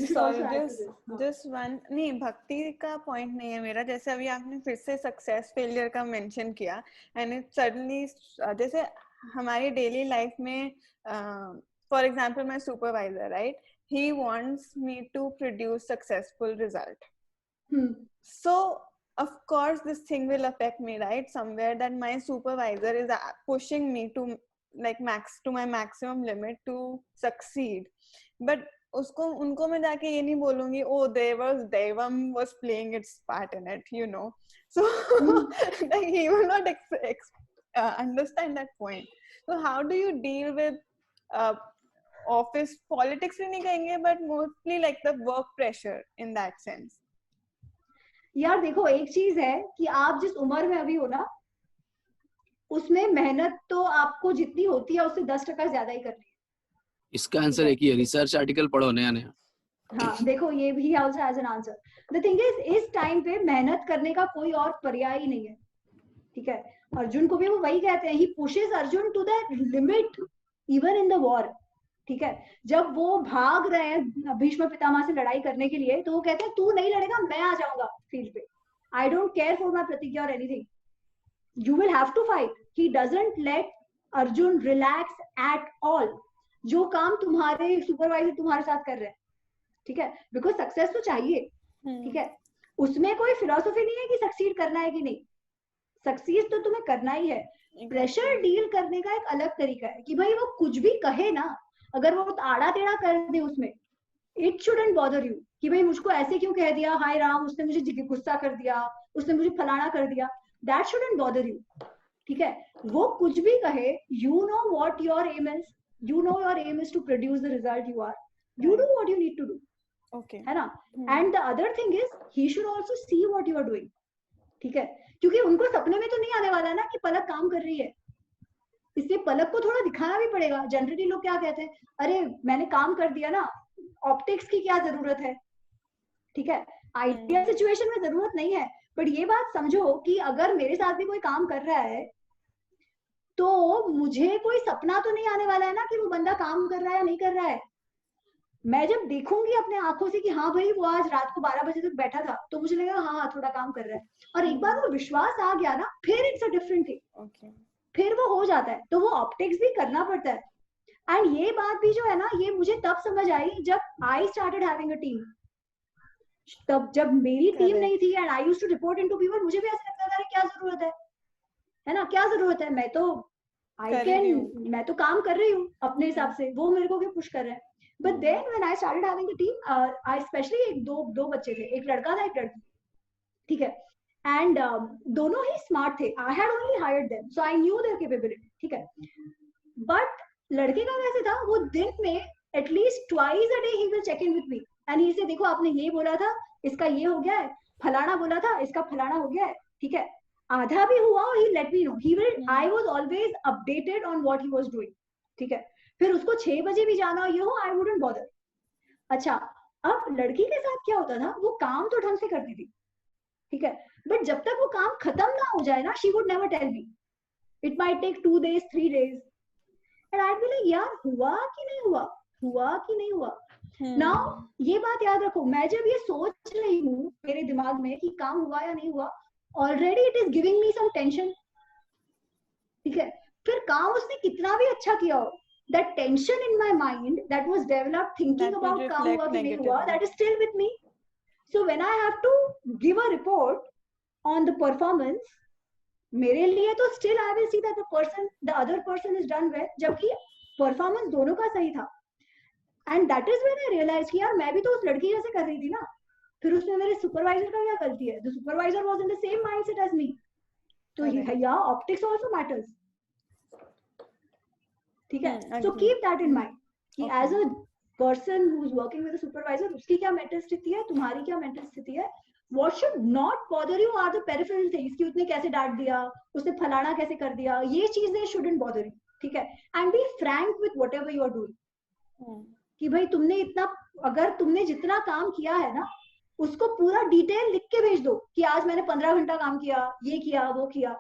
Just one, नहीं भक्ति का पॉइंट नहीं है मेरा. जैसे अभी आपने फिर से सक्सेस फेलियर का मेंशन किया, एंड इट सडनली, जैसे हमारी डेली लाइफ में, for example my supervisor, right, he wants me to produce successful result. So of course this thing will affect me, right? Somewhere that my supervisor is pushing me to like to my maximum limit to succeed. But उनको मैं जाके ये नहीं बोलूंगी, oh Devam was playing its part in it, you know. So like he will not understand that point. So how do you deal with office politics भी नहीं कहेंगे, but mostly like the work pressure in that sense? यार देखो, एक चीज है कि आप जिस उम्र में अभी हो ना, उसमें मेहनत तो आपको जितनी होती है उससे 10% ज्यादा ही करनी है. इसका आंसर एक ही है, रिसर्च आर्टिकल पढ़ो नया. हाँ देखो, ये भी also has an answer. The thing is, इस टाइम पे मेहनत करने का कोई और पर्याय ही नहीं है. ठीक है, अर्जुन को भी वो वही कहते हैं, he pushes Arjun to the limit even in the war. ठीक है, जब वो भाग रहे हैं भीष्म पितामह से लड़ाई करने के लिए, तो वो कहते हैं तू नहीं लड़ेगा, मैं आ जाऊंगा फील्ड पे, I don't care for my प्रतिज्ञा और anything, you will have to fight. He doesn't let Arjun relax at all, जो काम तुम्हारे सुपरवाइजर तुम्हारे साथ कर रहे हैं, ठीक है, बिकॉज सक्सेस तो चाहिए, ठीक है, उसमें कोई फिलोसफी नहीं है कि सक्सीड करना है कि नहीं, सक्सीड तो तुम्हें करना ही है। प्रेशर डील करने का एक अलग तरीका है कि भाई वो कुछ भी कहे ना, अगर वो आड़ा टेढ़ा कर दे उसमें, इट शुडंट बॉदर यू कि भाई मुझको ऐसे क्यों कह दिया, हाय राम उसने मुझे गुस्सा कर दिया, उसने मुझे फलाना कर दिया, दैट शुडंट बॉदर यू, ठीक है, वो कुछ भी कहे, you know what your aim is, you know your aim is to produce the result you are, you do what you need to do, Okay. है ना। And the other thing is he should also see what you are doing, ठीक है, क्योंकि उनको सपने में तो नहीं आने वाला ना कि पलक काम कर रही है, इसलिए पलक को थोड़ा दिखाना भी पड़ेगा। जनरली लोग क्या कहते हैं, अरे मैंने काम कर दिया ना, ऑप्टिक्स की क्या जरूरत है, ठीक है, आइडियल सिचुएशन में जरूरत नहीं है, बट ये बात समझो कि अगर मेरे साथ भी कोई काम कर रहा है तो मुझे कोई सपना तो नहीं आने वाला है ना कि वो बंदा काम कर रहा है या नहीं कर रहा है। मैं जब देखूंगी अपने आंखों से कि हाँ भाई वो आज रात को 12 बजे तक बैठा था, तो मुझे लगेगा हाँ थोड़ा काम कर रहा है, और एक बार वो विश्वास आ गया ना, फिर इट्स अ डिफरेंट थिंग, फिर वो हो जाता है, तो वो ऑप्टिक्स भी करना पड़ता है। एंड ये बात भी जो है ना, ये मुझे तब समझ आई जब I started having a team, तब जब मेरी टीम नहीं थी and I used to report into people, मुझे भी ऐसा लगता था क्या जरूरत है ना, क्या जरूरत है, मैं तो मैं तो काम कर रही हूँ अपने हिसाब से, वो मेरे को क्यों पुश कर रहे हैं। But then when I started having the team, I specially एक दो बच्चे थे, एक लड़का था एक लड़की, ठीक है, एंड दोनों ही स्मार्ट थे, I had only hired them so I knew there capability, ठीक है, बट लड़के का कैसे था, वो दिन में at least twice a day he will check in with me and he say देखो आपने ये बोला था, इसका ये हो गया है, फलाना बोला था, इसका फलाना हो गया है, ठीक है, आधा भी हुआ और he let me know, he will, I was always updated on what he was doing, ठीक है, फिर उसको 6 बजे भी जाना ये हो, आई वुडंट बॉदर। अच्छा, अब लड़की के साथ क्या होता था, वो काम तो ढंग से करती थी, ठीक है, बट जब तक वो काम खत्म ना हो जाए ना, she would never tell me, it might take 2 days 3 days and I be like यार हुआ कि नहीं हुआ, हुआ कि नहीं हुआ। नाउ ये बात याद रखो, मैं जब ये सोच रही हूँ मेरे दिमाग में कि काम हुआ या नहीं हुआ, already it is giving me some tension, ठीक है, फिर काम उसने कितना भी अच्छा किया हो, that tension in my mind that was developed thinking That about will काम हुआ reflect कि नहीं हुआ, negatively. that is still with me. So when I have to give a report on the performance, मेरे लिए तो still I will see that the other person is done well, जबकि performance दोनों का सही था, and that is when I realized कि यार मैं भी तो उस लड़की जैसे कर रही थी ना, फिर उसमें मेरे supervisor का क्या गलती है, the supervisor was in the same mindset as me, तो yeah, optics also matters, ठीक है, so keep that in mind कि as a person who is working with a supervisor, उसकी क्या मेंटल स्थिति है, तुम्हारी क्या मेंटल स्थिति है, what should not bother you are the peripheral things, कि उसने कैसे डांट दिया, उसने फलाना कैसे कर दिया, ये चीजें shouldn't bother you, ठीक है, and be frank with whatever you are doing, कि भाई तुमने इतना, अगर तुमने जितना काम किया है ना, उसको पूरा डिटेल लिख के भेज दो कि आज मैंने 15 घंटा काम किया, ये किया वो किया,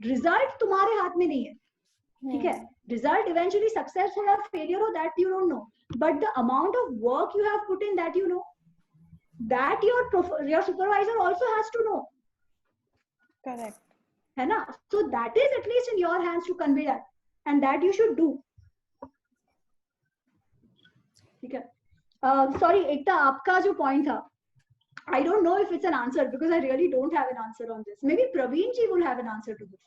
रिजल्ट तुम्हारे हाथ में नहीं है, ठीक है, result eventually success or failure or that you don't know, but the amount of work you have put in, that you know, that your supervisor also has to know, correct, है ना, so that is at least in your hands to convey that, and that you should do, ठीक है। sorry, एकता आपका जो point था, I don't know if it's an answer because I really don't have an answer on this, maybe Praveen ji will have an answer to this.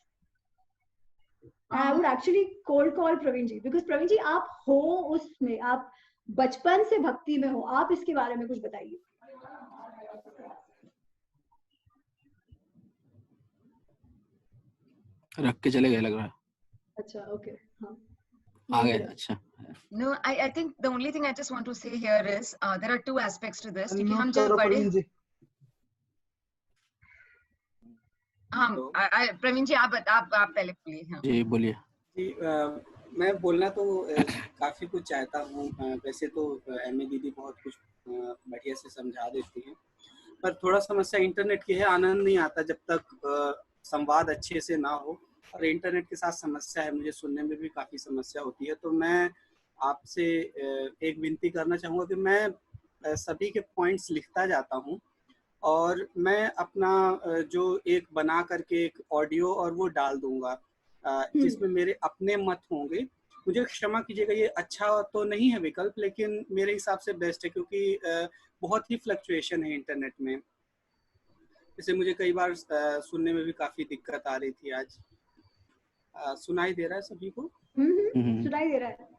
I would actually cold call Praveen ji because Praveen ji आप हो उसमें, आप बचपन से भक्ति में हो, आप इसके बारे में कुछ बताइए। रख के चले गए लग रहा है। अच्छा, okay, हाँ, आ गए, अच्छा। No, I think the only thing I just want to say here is there are two aspects to this. क्योंकि हम जब बड़े, हाँ, प्रवीण जी आप पहले बोलिए। जी बोलिए। जी मैं बोलना तो काफी कुछ चाहता हूँ, वैसे तो एमए दीदी बहुत कुछ बढ़िया से समझा देती हैं, पर थोड़ा समस्या इंटरनेट की है, आनंद नहीं आता जब तक संवाद अच्छे से ना हो, और इंटरनेट के साथ समस्या है, मुझे सुनने में भी काफी समस्या होती है, तो मैं आपसे एक विनती करना चाहूँगा कि मैं सभी के पॉइंट्स लिखता जाता हूँ और मैं अपना जो एक बना करके एक ऑडियो और वो डाल दूंगा जिसमें मेरे अपने मत होंगे। मुझे क्षमा कीजिएगा, ये अच्छा तो नहीं है विकल्प, लेकिन मेरे हिसाब से बेस्ट है, क्योंकि बहुत ही फ्लक्चुएशन है इंटरनेट में। जैसे मुझे कई बार सुनने में भी काफी दिक्कत आ रही थी आज। सुनाई दे रहा है सभी को? सुनाई दे रहा है।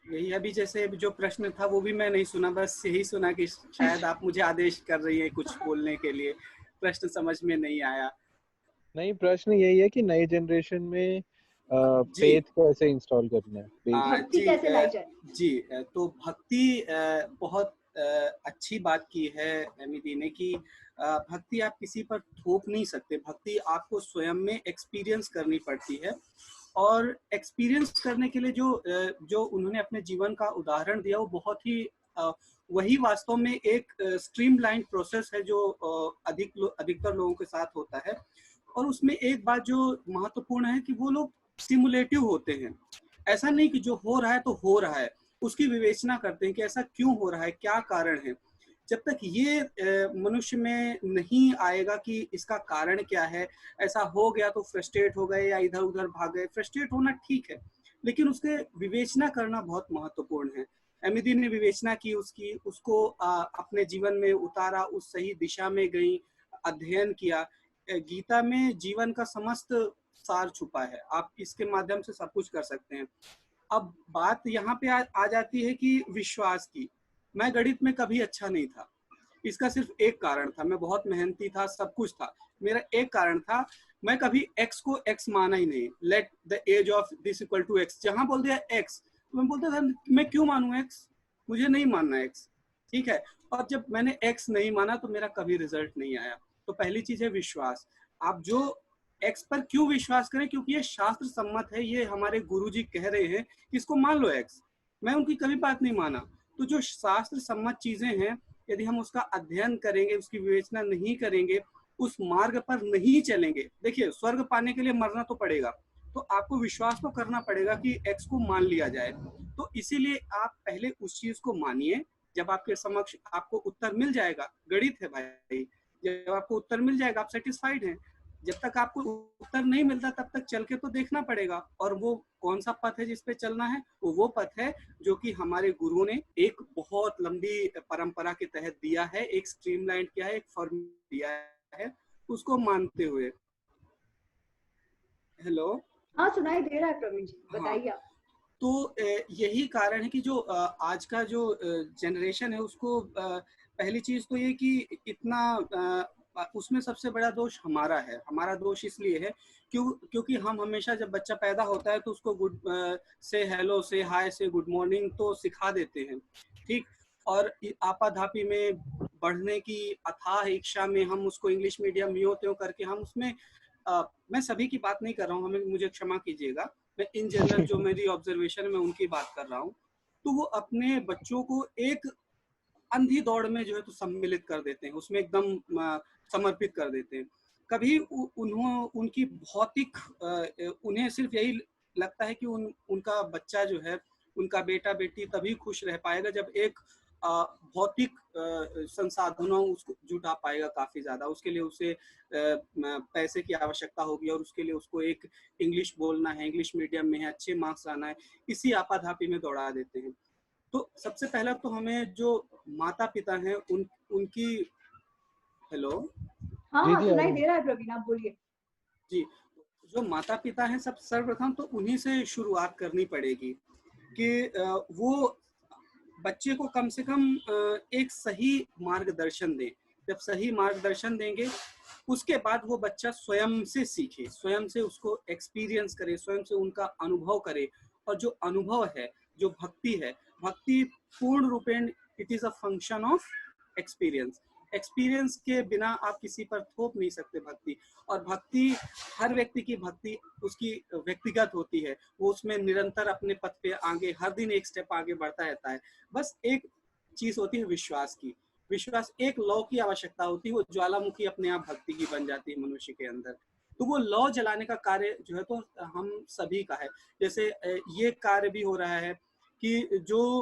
यही अभी जैसे जो प्रश्न था वो भी मैं नहीं सुना, बस यही सुना कि शायद आप मुझे आदेश कर रही हैं कुछ बोलने के लिए। प्रश्न समझ में नहीं आया। नहीं, प्रश्न यही है कि नई जनरेशन में फेथ कैसे इंस्टॉल करना है, भक्ति कैसे लाई जाए। जी, तो भक्ति बहुत अच्छी बात की है एमिदी ने कि भक्ति आप किसी पर थोप नहीं सकते। भक्ति आपको स्वयं में एक्सपीरियंस करनी पड़ती है, और एक्सपीरियंस करने के लिए जो उन्होंने अपने जीवन का उदाहरण दिया वो बहुत ही वही वास्तव में एक स्ट्रीमलाइन प्रोसेस है जो अधिकतर लोगों के साथ होता है। और उसमें एक बात जो महत्वपूर्ण है कि वो लोग सिमुलेटिव होते हैं। ऐसा नहीं कि जो हो रहा है तो हो रहा है, उसकी विवेचना करते हैं कि ऐसा क्यों हो रहा है, क्या कारण है। जब तक ये मनुष्य में नहीं आएगा कि इसका कारण क्या है, ऐसा हो गया तो फ्रस्ट्रेट हो गए या इधर उधर भाग गए। फ्रस्ट्रेट होना ठीक है, लेकिन उसके विवेचना करना बहुत महत्वपूर्ण है। एमिदी ने विवेचना की, उसको अपने जीवन में उतारा, उस सही दिशा में गई, अध्ययन किया। गीता में जीवन का समस्त सार छुपा है, आप इसके माध्यम से सब कुछ कर सकते हैं। अब बात यहाँ पे आ जाती है कि विश्वास की। मैं गणित में कभी अच्छा नहीं था, इसका सिर्फ एक कारण था, मैं बहुत मेहनती था, सब कुछ था। मेरा एक कारण था, मैं कभी x को x माना ही नहीं। Let the age of this equal to x, जहां बोल दिया x तो मैं बोलता था मैं क्यों मानूं x, मुझे नहीं मानना x, ठीक है। और जब मैंने x नहीं माना तो मेरा कभी रिजल्ट नहीं आया। तो पहली चीज है विश्वास। आप जो x पर क्यों विश्वास करें, क्योंकि ये शास्त्र सम्मत है, ये हमारे गुरुजी कह रहे हैं कि इसको मान लो x। मैं उनकी कभी बात नहीं माना। तो जो शास्त्र सम्मत चीजें हैं, यदि हम उसका अध्ययन करेंगे, उसकी विवेचना नहीं करेंगे, उस मार्ग पर नहीं चलेंगे। देखिए, स्वर्ग पाने के लिए मरना तो पड़ेगा, तो आपको विश्वास तो करना पड़ेगा कि x को मान लिया जाए। तो इसीलिए आप पहले उस चीज को मानिए। जब आपके समक्ष आपको उत्तर मिल जाएगा, गणित है भाई, जब आपको उत्तर मिल जाएगा आप सेटिस्फाइड हैं। जब तक आपको उत्तर नहीं मिलता तब तक चल के तो देखना पड़ेगा। और वो कौन सा पथ है जिस पे चलना है, वो पथ है जो कि हमारे गुरुओं ने एक बहुत लंबी परंपरा के तहत दिया है, एक स्ट्रीमलाइन किया है, एक फॉर्म दिया है, उसको मानते हुए। हेलो, हाँ सुनाई दे रहा है प्रवीण जी, बताइए आप। तो यही कारण है कि जो आज का जो जनरेशन है उसको पहली चीज तो ये कि इतना उसमें सबसे बड़ा दोष हमारा है। हमारा दोष इसलिए है क्योंकि हम हमेशा जब बच्चा पैदा होता है तो उसको गुड से हेलो, से हाय, से गुड मॉर्निंग तो सिखा देते हैं, ठीक। और आपाधापी में बढ़ने की अथाह इच्छा में हम उसको इंग्लिश मीडियम यूं त्यों करके हम उसमें मैं सभी की बात नहीं कर रहा हूँ, मुझे क्षमा कीजिएगा, मैं इन जनरल जो मेरी ऑब्जर्वेशन है मैं उनकी बात कर रहा हूँ। तो वो अपने बच्चों को एक अंधी दौड़ में जो है तो सम्मिलित कर देते हैं, उसमें एकदम समर्पित कर देते हैं। कभी उनकी भौतिक उन्हें सिर्फ यही लगता है कि उनका बच्चा जो है, उनका बेटा बेटी तभी खुश रह पाएगा जब एक भौतिक संसाधनों उसको जुटा पाएगा काफी ज्यादा। उसके लिए उसे पैसे की आवश्यकता होगी और उसके लिए उसको एक इंग्लिश बोलना है, इंग्लिश मीडियम में है, अच्छे मार्क्स आना है, इसी आपाधापी में दौड़ा देते हैं। तो सबसे पहला तो हमें जो माता पिता हैं उनकी हेलो, हाँ हाँ सुनाई दे रहा है प्रवीण, आप बोलिए जी। जो माता पिता हैं सब सर्वप्रथम तो उन्हीं से शुरुआत करनी पड़ेगी कि वो बच्चे को कम से कम एक सही मार्गदर्शन दें। जब सही मार्गदर्शन देंगे उसके बाद वो बच्चा स्वयं से सीखे, स्वयं से उसको एक्सपीरियंस करे, स्वयं से उनका अनुभव करे। और जो अनुभव है, जो भक्ति है, भक्ति पूर्ण रूपेण it is a function of experience. Experience के बिना आप किसी पर थोप नहीं सकते भक्ति। और भक्ति, हर व्यक्ति की भक्ति उसकी व्यक्तिगत होती है, वो उसमें निरंतर अपने पथ पे आगे हर दिन एक स्टेप आगे बढ़ता रहता है। बस एक चीज होती है विश्वास की। विश्वास, एक लौ की आवश्यकता होती है, वो ज्वालामुखी अपने आप भक्ति की बन जाती है मनुष्य के अंदर। तो वो लौ जलाने का कार्य जो है तो हम सभी का है। जैसे ये कार्य भी हो रहा है कि जो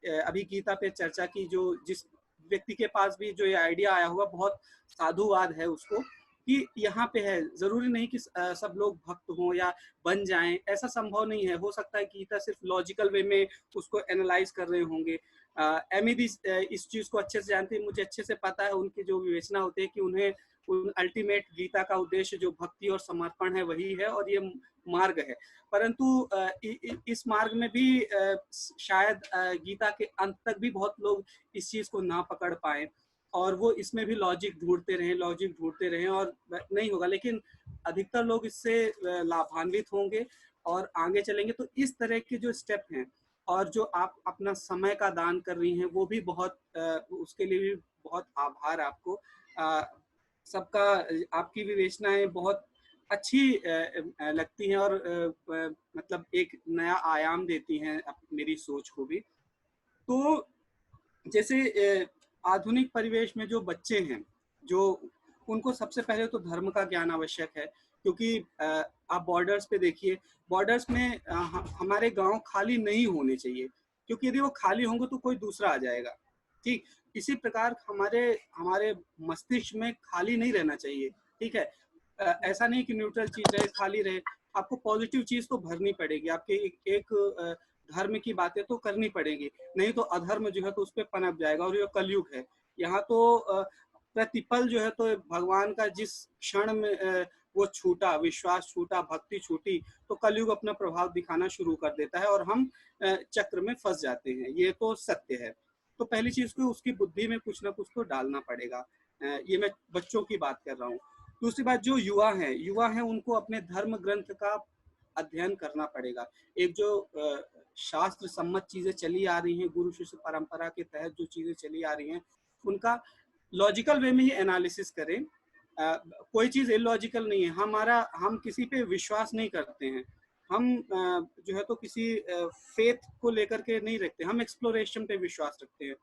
अभी गीता पे चर्चा की, जो जिस व्यक्ति के पास भी जो ये आइडिया आया हुआ, बहुत साधुवाद है उसको कि यहाँ पे है, जरूरी नहीं कि सब लोग भक्त हों या बन जाएं, ऐसा संभव नहीं है। हो सकता है कि गीता सिर्फ लॉजिकल वे में उसको एनालाइज कर रहे होंगे। एमिदी इस चीज को अच्छे से जानती है, मुझे अच्छे से पता है उनकी जो विवेचना होती है कि उन्हें अल्टीमेट गीता का उद्देश्य जो भक्ति और समर्पण है वही है और ये मार्ग है। परंतु इस मार्ग में भी शायद गीता के अंत तक भी बहुत लोग इस चीज को ना पकड़ पाए और वो इसमें भी लॉजिक ढूंढते रहें और नहीं होगा। लेकिन अधिकतर लोग इससे लाभान्वित होंगे और आगे चलेंगे। तो इस तरह के जो स्टेप हैं और जो आप अपना समय का दान कर रही हैं वो भी बहुत उसके लिए भी बहुत आभार आपको। सबका आपकी विवेचनाएं बहुत अच्छी लगती हैं और मतलब एक नया आयाम देती हैं मेरी सोच को भी। तो जैसे आधुनिक परिवेश में जो बच्चे हैं, जो उनको सबसे पहले तो धर्म का ज्ञान आवश्यक है, क्योंकि आप बॉर्डर्स पे देखिए, बॉर्डर्स में हमारे गांव खाली नहीं होने चाहिए, क्योंकि यदि वो खाली होंगे तो कोई दूसरा आ जाएगा। ठीक इसी प्रकार हमारे मस्तिष्क में खाली नहीं रहना चाहिए। ठीक है, ऐसा नहीं कि न्यूट्रल चीज रहे, खाली रहे, आपको पॉजिटिव चीज तो भरनी पड़ेगी, आपके एक धर्म की बातें तो करनी पड़ेगी, नहीं तो अधर्म जो है तो उस पर पनप जाएगा। और ये कलयुग है, यहाँ तो प्रतिपल जो है तो भगवान का जिस क्षण में वो छूटा, विश्वास छूटा, भक्ति छूटी, तो कलयुग अपना प्रभाव दिखाना शुरू कर देता है और हम चक्र में फंस जाते हैं। ये तो सत्य है। तो पहली चीज को उसकी बुद्धि में कुछ ना कुछ तो डालना पड़ेगा। ये मैं बच्चों की बात कर रहा हूँ। दूसरी बात, जो युवा हैं उनको अपने धर्म ग्रंथ का अध्ययन करना पड़ेगा। एक जो शास्त्र सम्मत चीजें चली आ रही हैं, गुरु शिष्य परंपरा के तहत जो चीजें चली आ रही हैं, उनका लॉजिकल वे में ही एनालिसिस करें। कोई चीज इलॉजिकल नहीं है। हम किसी पे विश्वास नहीं करते हैं, हम जो है तो किसी फेथ को लेकर के नहीं रखते, हम एक्सप्लोरेशन पे विश्वास रखते हैं।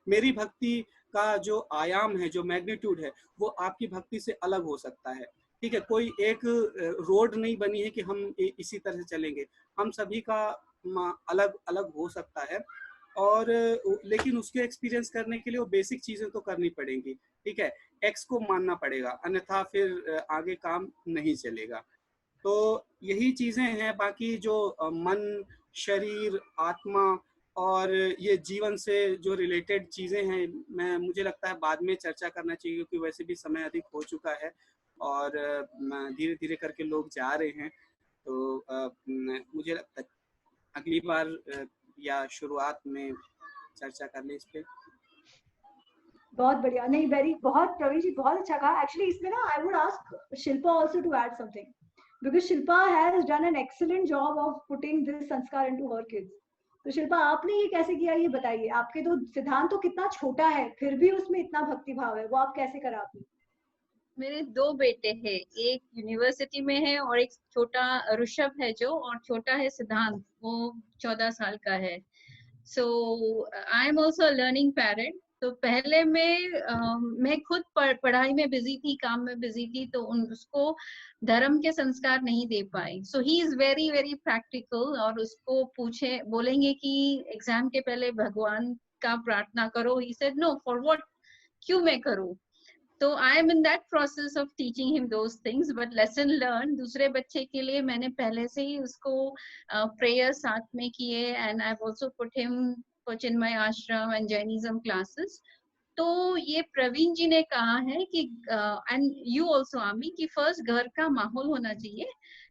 मेरी भक्ति का जो आयाम है, जो मैग्नीट्यूड है, वो आपकी भक्ति से अलग हो सकता है। ठीक है, कोई एक रोड नहीं बनी है कि हम इसी तरह से चलेंगे, हम सभी का अलग अलग हो सकता है। और लेकिन उसके एक्सपीरियंस करने के लिए वो बेसिक चीजें तो करनी पड़ेंगी। ठीक है, एक्स को मानना पड़ेगा, अन्यथा फिर आगे काम नहीं चलेगा। तो यही चीजें हैं। बाकी जो मन, शरीर, आत्मा और ये जीवन से जो रिलेटेड चीजें हैं, मुझे लगता है बाद में चर्चा करना चाहिए, क्योंकि वैसे भी समय अधिक हो चुका है और धीरे धीरे करके लोग जा रहे हैं। तो मुझे लगता है अगली बार या शुरुआत में चर्चा कर ले इस पे। बहुत बढ़िया, नहीं बहुत प्रवीण जी बहुत अच्छा कहा। एक्चुअली इसमें ना I would ask Shilpa also to add something, because Shilpa has done an excellent job of putting this संस्कार इनटू हर किड्स। तो शिल्पा, आपने ये कैसे किया, ये बताइए। आपके तो सिद्धांत तो कितना छोटा है, फिर भी उसमें इतना भक्ति भाव है, वो आप कैसे करा आपने? मेरे 2 बेटे हैं, एक यूनिवर्सिटी में है और एक छोटा ऋषभ है जो, और छोटा है सिद्धांत, वो 14 साल का है। So I am also learning parent. तो पहले मैं खुद पढ़ाई में बिजी थी, काम में बिजी थी, तो उसको धर्म के संस्कार नहीं दे पाई। So he is very very practical. और उसको बोलेंगे कि एग्जाम के पहले भगवान का प्रार्थना करो, he said no, for what, क्यों मैं करूं? तो I am in that process of teaching him those things, but lesson learn. दूसरे बच्चे के लिए मैंने पहले से ही उसको प्रेयर साथ में किए, and I have also put him for Chinmay Ashram and Jainism classes. तो ये प्रवीण जी ने कहा है कि and you also Ami, कि first घर का माहौल होना चाहिए,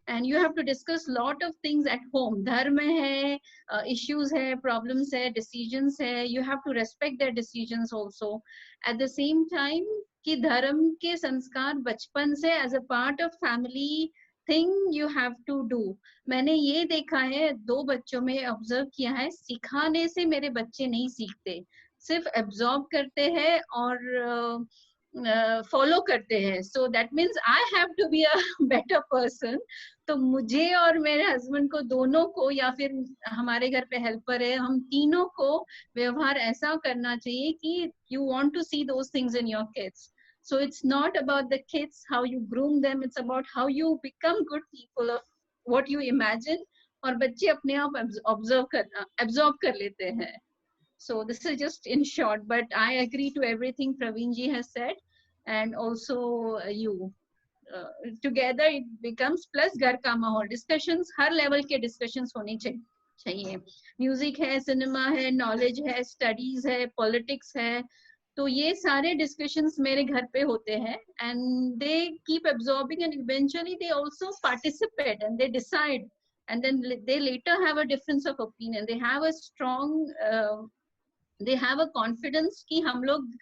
and you have to discuss lot of things at home. धर्म है, issues है, problems है, decisions है, you have to respect their decisions also. At the same time कि धर्म के संस्कार बचपन से as a part of family thing you have to do. मैंने ये देखा है, 2 बच्चों में ऑब्जर्व किया है, सिखाने से मेरे बच्चे नहीं सीखते, सिर्फ एब्जॉर्ब करते हैं और फॉलो करते हैं। So that means I have to be a better person. तो मुझे और मेरे हस्बैंड को, दोनों को, या फिर हमारे घर पे हेल्पर है, हम तीनों को व्यवहार ऐसा करना चाहिए कि you want to see those things in your kids. So it's not about the kids, how you groom them, it's about how you become good people of what you imagine, और बच्चे अपने आप absorb कर लेते हैं. So this is just in short, but I agree to everything Praveen ji has said, and also you. Together it becomes plus घर का माहौल. Discussions हर level के discussions होनी चाहिए. Music है, cinema है, knowledge है, studies है, politics है. तो ये सारे discussions मेरे घर पे होते हैं, and they keep absorbing, and eventually they also participate and they decide, and then they later have a difference of opinion. They have a strong they have a confidence कि हम लोग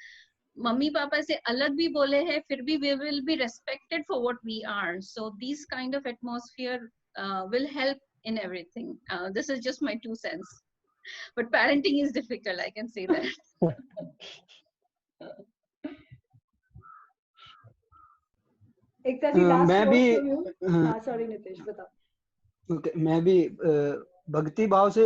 मम्मी पापा से अलग भी बोले हैं, फिर भी we will be respected for what we are. So these kind of atmosphere will help in everything. This is just my 2 cents. But parenting is difficult, I can say that. Ekta ji, last मैं word भी from you. हाँ, sorry Nitesh, बताओ. मैं भी भक्ति भाव से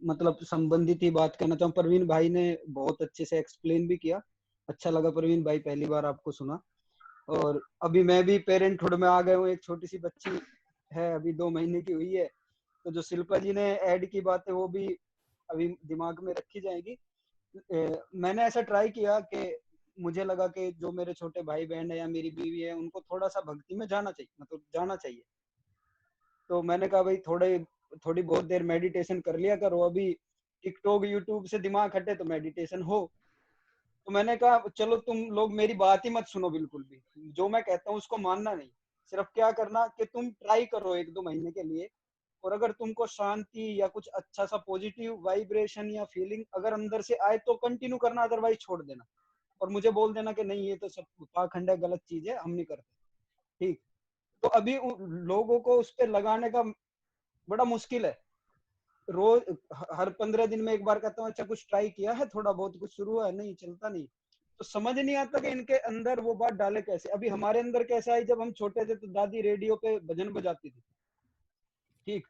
मतलब संबंधित ही बात करना चाहूँ. प्रवीण भाई ने बहुत अच्छे से एक्सप्लेन भी किया. अच्छा लगा प्रवीण भाई, पहली बार आपको सुना. और अभी मैं भी पेरेंटहुड में आ गया हूँ. एक छोटी सी बच्ची है, अभी 2 महीने की हुई है. तो जो शिल्पा जी ने ऐड की बात है वो भी अभी दिमाग में रखी जाएगी. मैंने ऐसा ट्राई किया कि मुझे लगा कि जो मेरे छोटे भाई बहन है या मेरी बीवी है, उनको थोड़ा सा भक्ति में जाना चाहिए. तो मैंने कहा भाई थोड़ी बहुत देर मेडिटेशन कर लिया करो. अभी टिकटॉक यूट्यूब से दिमाग हटे तो मेडिटेशन हो. तो मैंने कहा चलो तुम लोग मेरी बात ही मत सुनो, बिल्कुल भी जो मैं कहता हूँ उसको मानना नहीं. सिर्फ क्या करना कि तुम ट्राई करो 1-2 महीने के लिए, और अगर तुमको शांति या कुछ अच्छा सा पॉजिटिव वाइब्रेशन या फीलिंग अगर अंदर से आए तो कंटिन्यू करना, अदरवाइज छोड़ देना. और मुझे बोल देना कि नहीं ये तो सब पाखंड है, गलत चीज है, हम नहीं करते. ठीक. तो अभी लोगों को उस पर लगाने का बड़ा मुश्किल है. रोज हर 15 दिन में एक बार कहता हूँ अच्छा कुछ ट्राई किया है, थोड़ा बहुत कुछ शुरू है, नहीं चलता नहीं. तो समझ नहीं आता कि इनके अंदर वो बात डाले कैसे. अभी हमारे अंदर कैसा है, जब हम छोटे थे तो दादी रेडियो पे भजन बजाती थी. ठीक.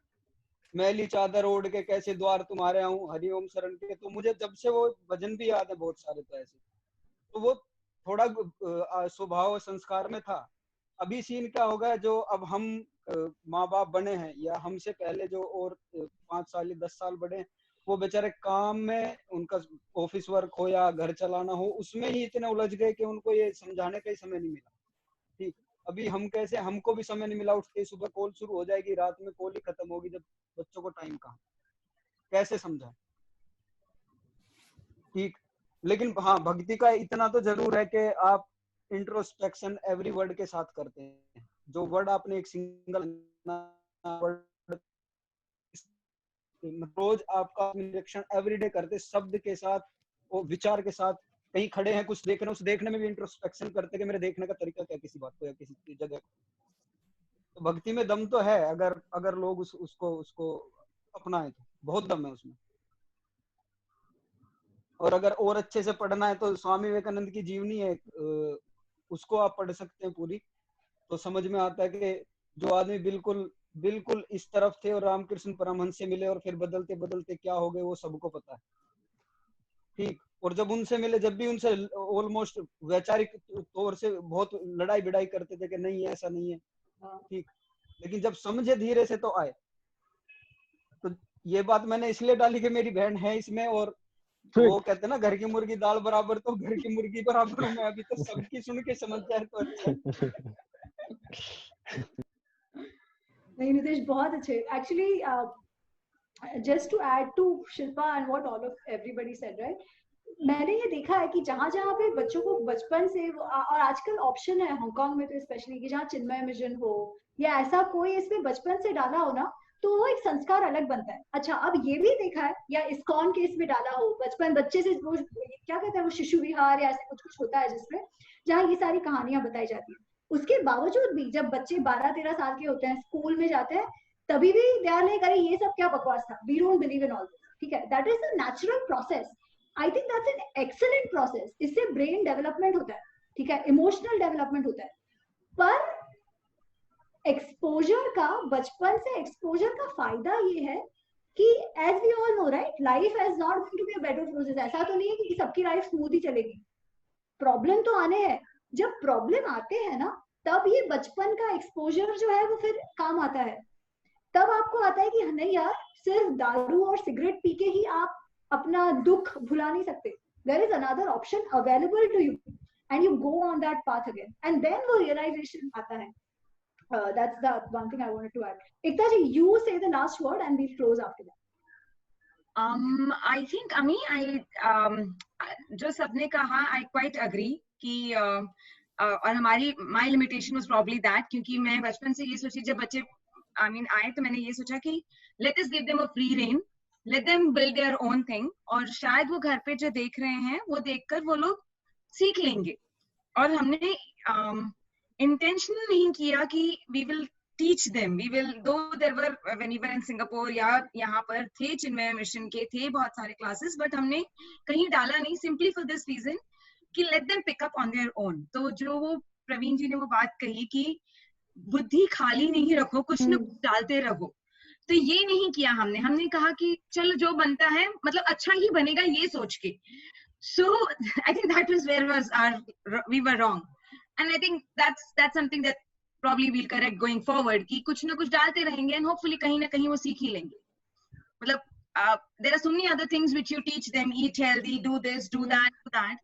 मैली चादर ओढ़ के कैसे द्वार तुम्हारे आऊं, हरिओम शरण के. तो मुझे जब से वो भजन भी याद है बहुत सारे. तो ऐसे तो वो थोड़ा स्वभाव संस्कार में था. अभी सीन क्या होगा, जो अब हम माँ बाप बने हैं या हमसे पहले जो और 5 साल या 10 साल बड़े हैं, वो बेचारे काम में, उनका ऑफिस वर्क हो या घर चलाना हो, उसमें ही इतने उलझ गए कि उनको ये समझाने का ही समय नहीं मिला. ठीक. अभी हम कैसे, हमको भी समय नहीं मिला. उठते ही सुबह कॉल शुरू हो जाएगी, रात में कॉल ही खत्म होगी, जब बच्चों को टाइम कहाँ, कैसे समझाएं. ठीक. लेकिन हाँ, भक्ति का इतना तो जरूर है कि आप इंट्रोस्पेक्शन एवरी वर्ड के साथ करते हैं. जो वर्ड आपने एक सिंगल वर्ड रोज आपका निरीक्षण एवरीडे करते, शब्द के साथ और विचार के साथ. कहीं खड़े हैं कुछ देख रहे हैं, उस देखने में भी इंट्रोस्पेक्शन करते कि मेरे देखने का तरीका क्या, किसी बात को या किसी जगह. तो भक्ति में दम तो है, अगर लोग उसको अपनाएं तो बहुत दम है उसमें. और अगर और अच्छे से पढ़ना है तो स्वामी विवेकानंद की जीवनी है, उसको आप पढ़ सकते हैं पूरी. तो समझ में आता है कि जो आदमी बिल्कुल इस तरफ थे और रामकृष्ण परमहंस से मिले और फिर बदलते बदलते क्या हो गए वो सबको पता है. ठीक. और जब उनसे मिले, जब भी उनसे ऑलमोस्ट वैचारिक तौर से बहुत लड़ाई भिड़ाई करते थे कि नहीं ऐसा नहीं है. ठीक. लेकिन जब समझे धीरे से तो आए. तो ये बात मैंने इसलिए डाली कि मेरी बहन है इसमें, और वो कहते ना घर की मुर्गी दाल बराबर, तो घर की मुर्गी बराबर हूं मैं अभी. तो सबकी सुन के समझ जाए तो अच्छा. नहीं नितेश, बहुत अच्छे. Actually just to add to Shilpa and what all of everybody said, right, मैंने ये देखा है कि जहाँ पे बच्चों को बचपन से, और आजकल ऑप्शन है हांगकांग में तो स्पेशली, कि जहाँ चिन्मय मिशन हो या ऐसा कोई इसमें बचपन से डाला हो ना, तो वो एक संस्कार अलग बनता है. अच्छा, अब ये भी देखा है, या इस्कॉन के इसमें डाला हो, बच्चे से वो क्या कहते हैं, वो शिशु विहार या ऐसे कुछ होता है जिसमें, जहाँ ये सारी कहानियां बताई जाती है. उसके बावजूद भी जब बच्चे 12-13 साल के होते हैं, स्कूल में जाते हैं, तभी भी ध्यान नहीं करे ये सब क्या बकवास था, we don't believe in all this. ठीक है, that is a natural process. I think that's an excellent process. इससे ब्रेन डेवलपमेंट होता है, ठीक है, इमोशनल डेवलपमेंट होता है. पर एक्सपोजर का, बचपन से एक्सपोजर का फायदा ये है कि as we all know, right, life is not going to be a bed of roses. ऐसा तो नहीं है कि सबकी लाइफ स्मूथ ही चलेगी. प्रॉब्लम तो आने हैं. जब प्रॉब्लम आते हैं ना, तब ये बचपन का एक्सपोजर जो है वो फिर काम आता है। तब आपको आता है कि नहीं यार, सिर्फ दारू और सिगरेट पी के ही आप अपना दुख भुला नहीं सकते। There is another option available to you, and you go on that path again, and then वो realization आता है. That's the one thing I wanted to add. Ekta ji, you say the last word, and we'll close after that. I think, Ami, जो सबने कहा, I quite agree कि और हमारी my limitation was probably that, क्योंकि मैं बचपन से ये सोची, जब बच्चे आए तो मैंने ये सोचा कि let us give them a free rein, let them build their own thing, और शायद वो घर पे जो देख रहे हैं वो देखकर वो लोग सीख लेंगे। और हमने intentional नहीं किया कि we will teach them, we will, though there were, when we were in Singapore या यहाँ पर थे चिन्मय मिशन के थे बहुत सारे classes, but हमने कहीं डाला नहीं, simply for this reason कि let them pick up on their own। तो जो वो प्रवीण जी ने वो बात कही कि बुद्धि खाली नहीं रखो, कुछ न कुछ डालते रहो, तो ये नहीं किया हमने। हमने कहा कि चलो जो बनता है मतलब अच्छा ही बनेगा ये सोच के। So I think that was where was we were wrong, and I think that's something that probably we'll correct going forward कि कुछ ना कुछ डालते रहेंगे and hopefully कहीं ना कहीं वो सीख ही लेंगे। मतलब there are so many other things which you teach them, eat healthy, do this, do that, do that.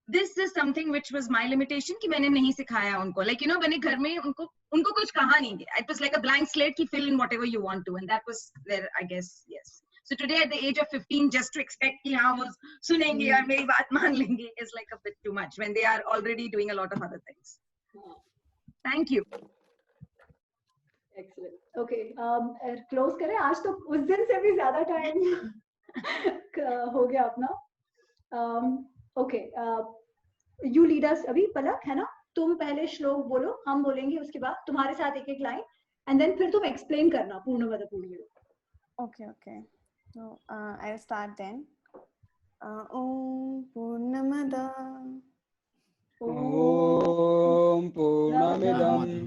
This is something which was my limitation कि मैंने नहीं सिखाया उनको, like you know मैंने घर में उनको कुछ कहा नहीं दिया। It was like a blank slate कि fill in whatever you want to, and that was where I guess yes. So today at the age of 15 just to expect कि हाँ वो सुनेंगे और मेरी बात मान लेंगे is like a bit too much when they are already doing a lot of other things. Thank you. Excellent. Okay, close करें। आज तो उस दिन से भी ज़्यादा टाइम हो गया अपना। Okay, you lead us अभी पलक है ना, तुम पहले श्लोक बोलो, हम बोलेंगे उसके बाद तुम्हारे साथ एक लाइन, and then फिर तुम explain करना पूर्णमद पूर्णमिदम्। Okay, okay. So I'll start then. Om Purnamada Om Purnamidam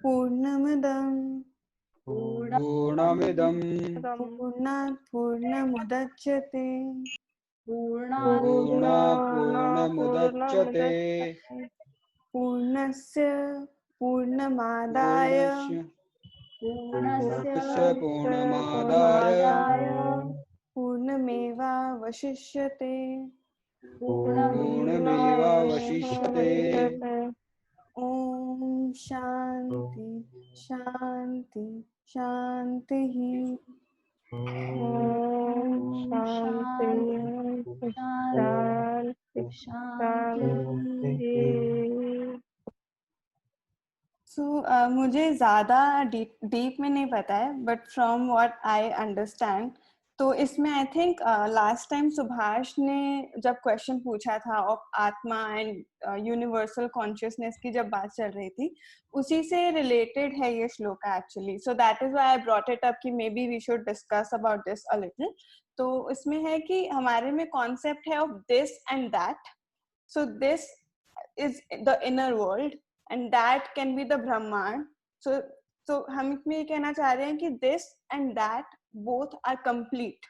Purnamidam Purnat Purnamudachyate Purnamudachyate Purnasya Purnamadaya Purnameva Vashishyate Om Shanti Shanti Shanti Om Shanti Shanti। So मुझे ज़्यादा डीप में नहीं पता है, but from what I understand, तो इसमें I think last time Subhash ने जब क्वेश्चन पूछा था ऑफ आत्मा एंड यूनिवर्सल कॉन्शियसनेस की जब बात चल रही थी, उसी से रिलेटेड है ये श्लोक actually. So that is why I brought it up कि maybe we should discuss about this a little. तो इसमें है कि हमारे में कॉन्सेप्ट है of this and that. So this is the inner world and that can be the brahmand. सो हम इसमें ये कहना चाह रहे हैं कि this and that both are complete,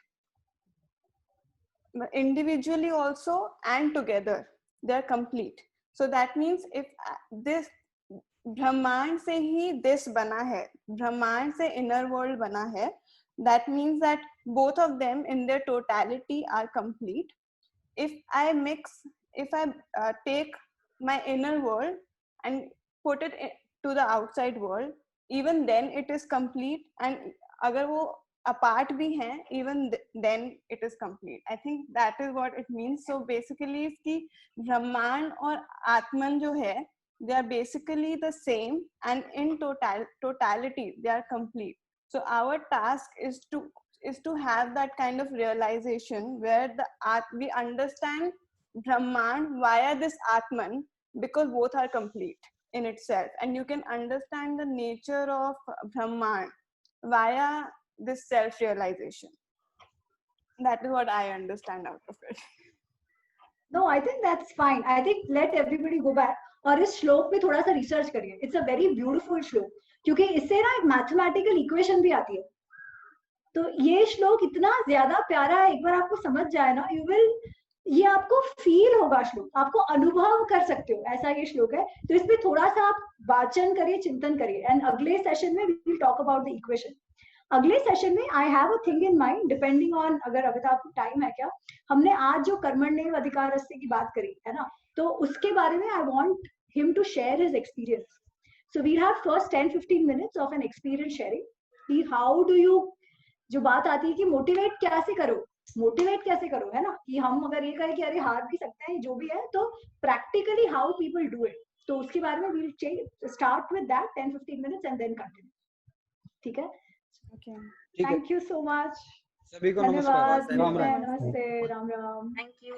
individually also and together they are complete. So that means if this brahman se hi this bana hai, brahman se inner world bana hai, that means that both of them in their totality are complete. If I take my inner world and put it to the outside world, even then it is complete, and agar wo apart bhi hain, even then it is complete. I think that is what it means. So basically iski brahman aur atman jo hai, they are basically the same, and in totality they are complete. So our task is to have that kind of realization where we understand brahman via this atman, because both are complete in itself, and you can understand the nature of brahman via this self-realization. That is what I understand out of it. No, I think that's fine. I think let everybody go back और इस श्लोक पे थोड़ा सा research करिए. It's a very beautiful श्लोक, क्योंकि इससे ना एक मैथमेटिकल इक्वेशन भी आती है. तो ये श्लोक इतना ज्यादा प्यारा है, एक बार आपको समझ जाए ना, you will ये आपको फील होगा श्लोक, आपको अनुभव कर सकते हो, ऐसा ये श्लोक है। तो इसमें थोड़ा सा आप वाचन करिए, चिंतन करिए, एंड अगले सेशन में we will talk about the equation. अगले सेशन में I have a thing in mind, depending on अगर अभी तो आपको टाइम है क्या। हमने आज जो कर्मण्येव अधिकारस्ते की बात करी है ना, तो उसके बारे में I want him to share his experience. So we have first 10-15 minutes of an experience sharing कि हाउ डू यू, जो बात आती है कि मोटिवेट कैसे करो, मोटिवेट कैसे करो, है ना, कि हम अगर ये कहें कि अरे हार भी सकते हैं जो भी है, तो practically how people do it, तो उसके बारे में we'll start with that 10-15 minutes and then continue. ठीक है, थैंक यू सो मच, सभी को धन्यवाद, नमस्कार, राम राम। नमस्ते, राम राम। Thank you.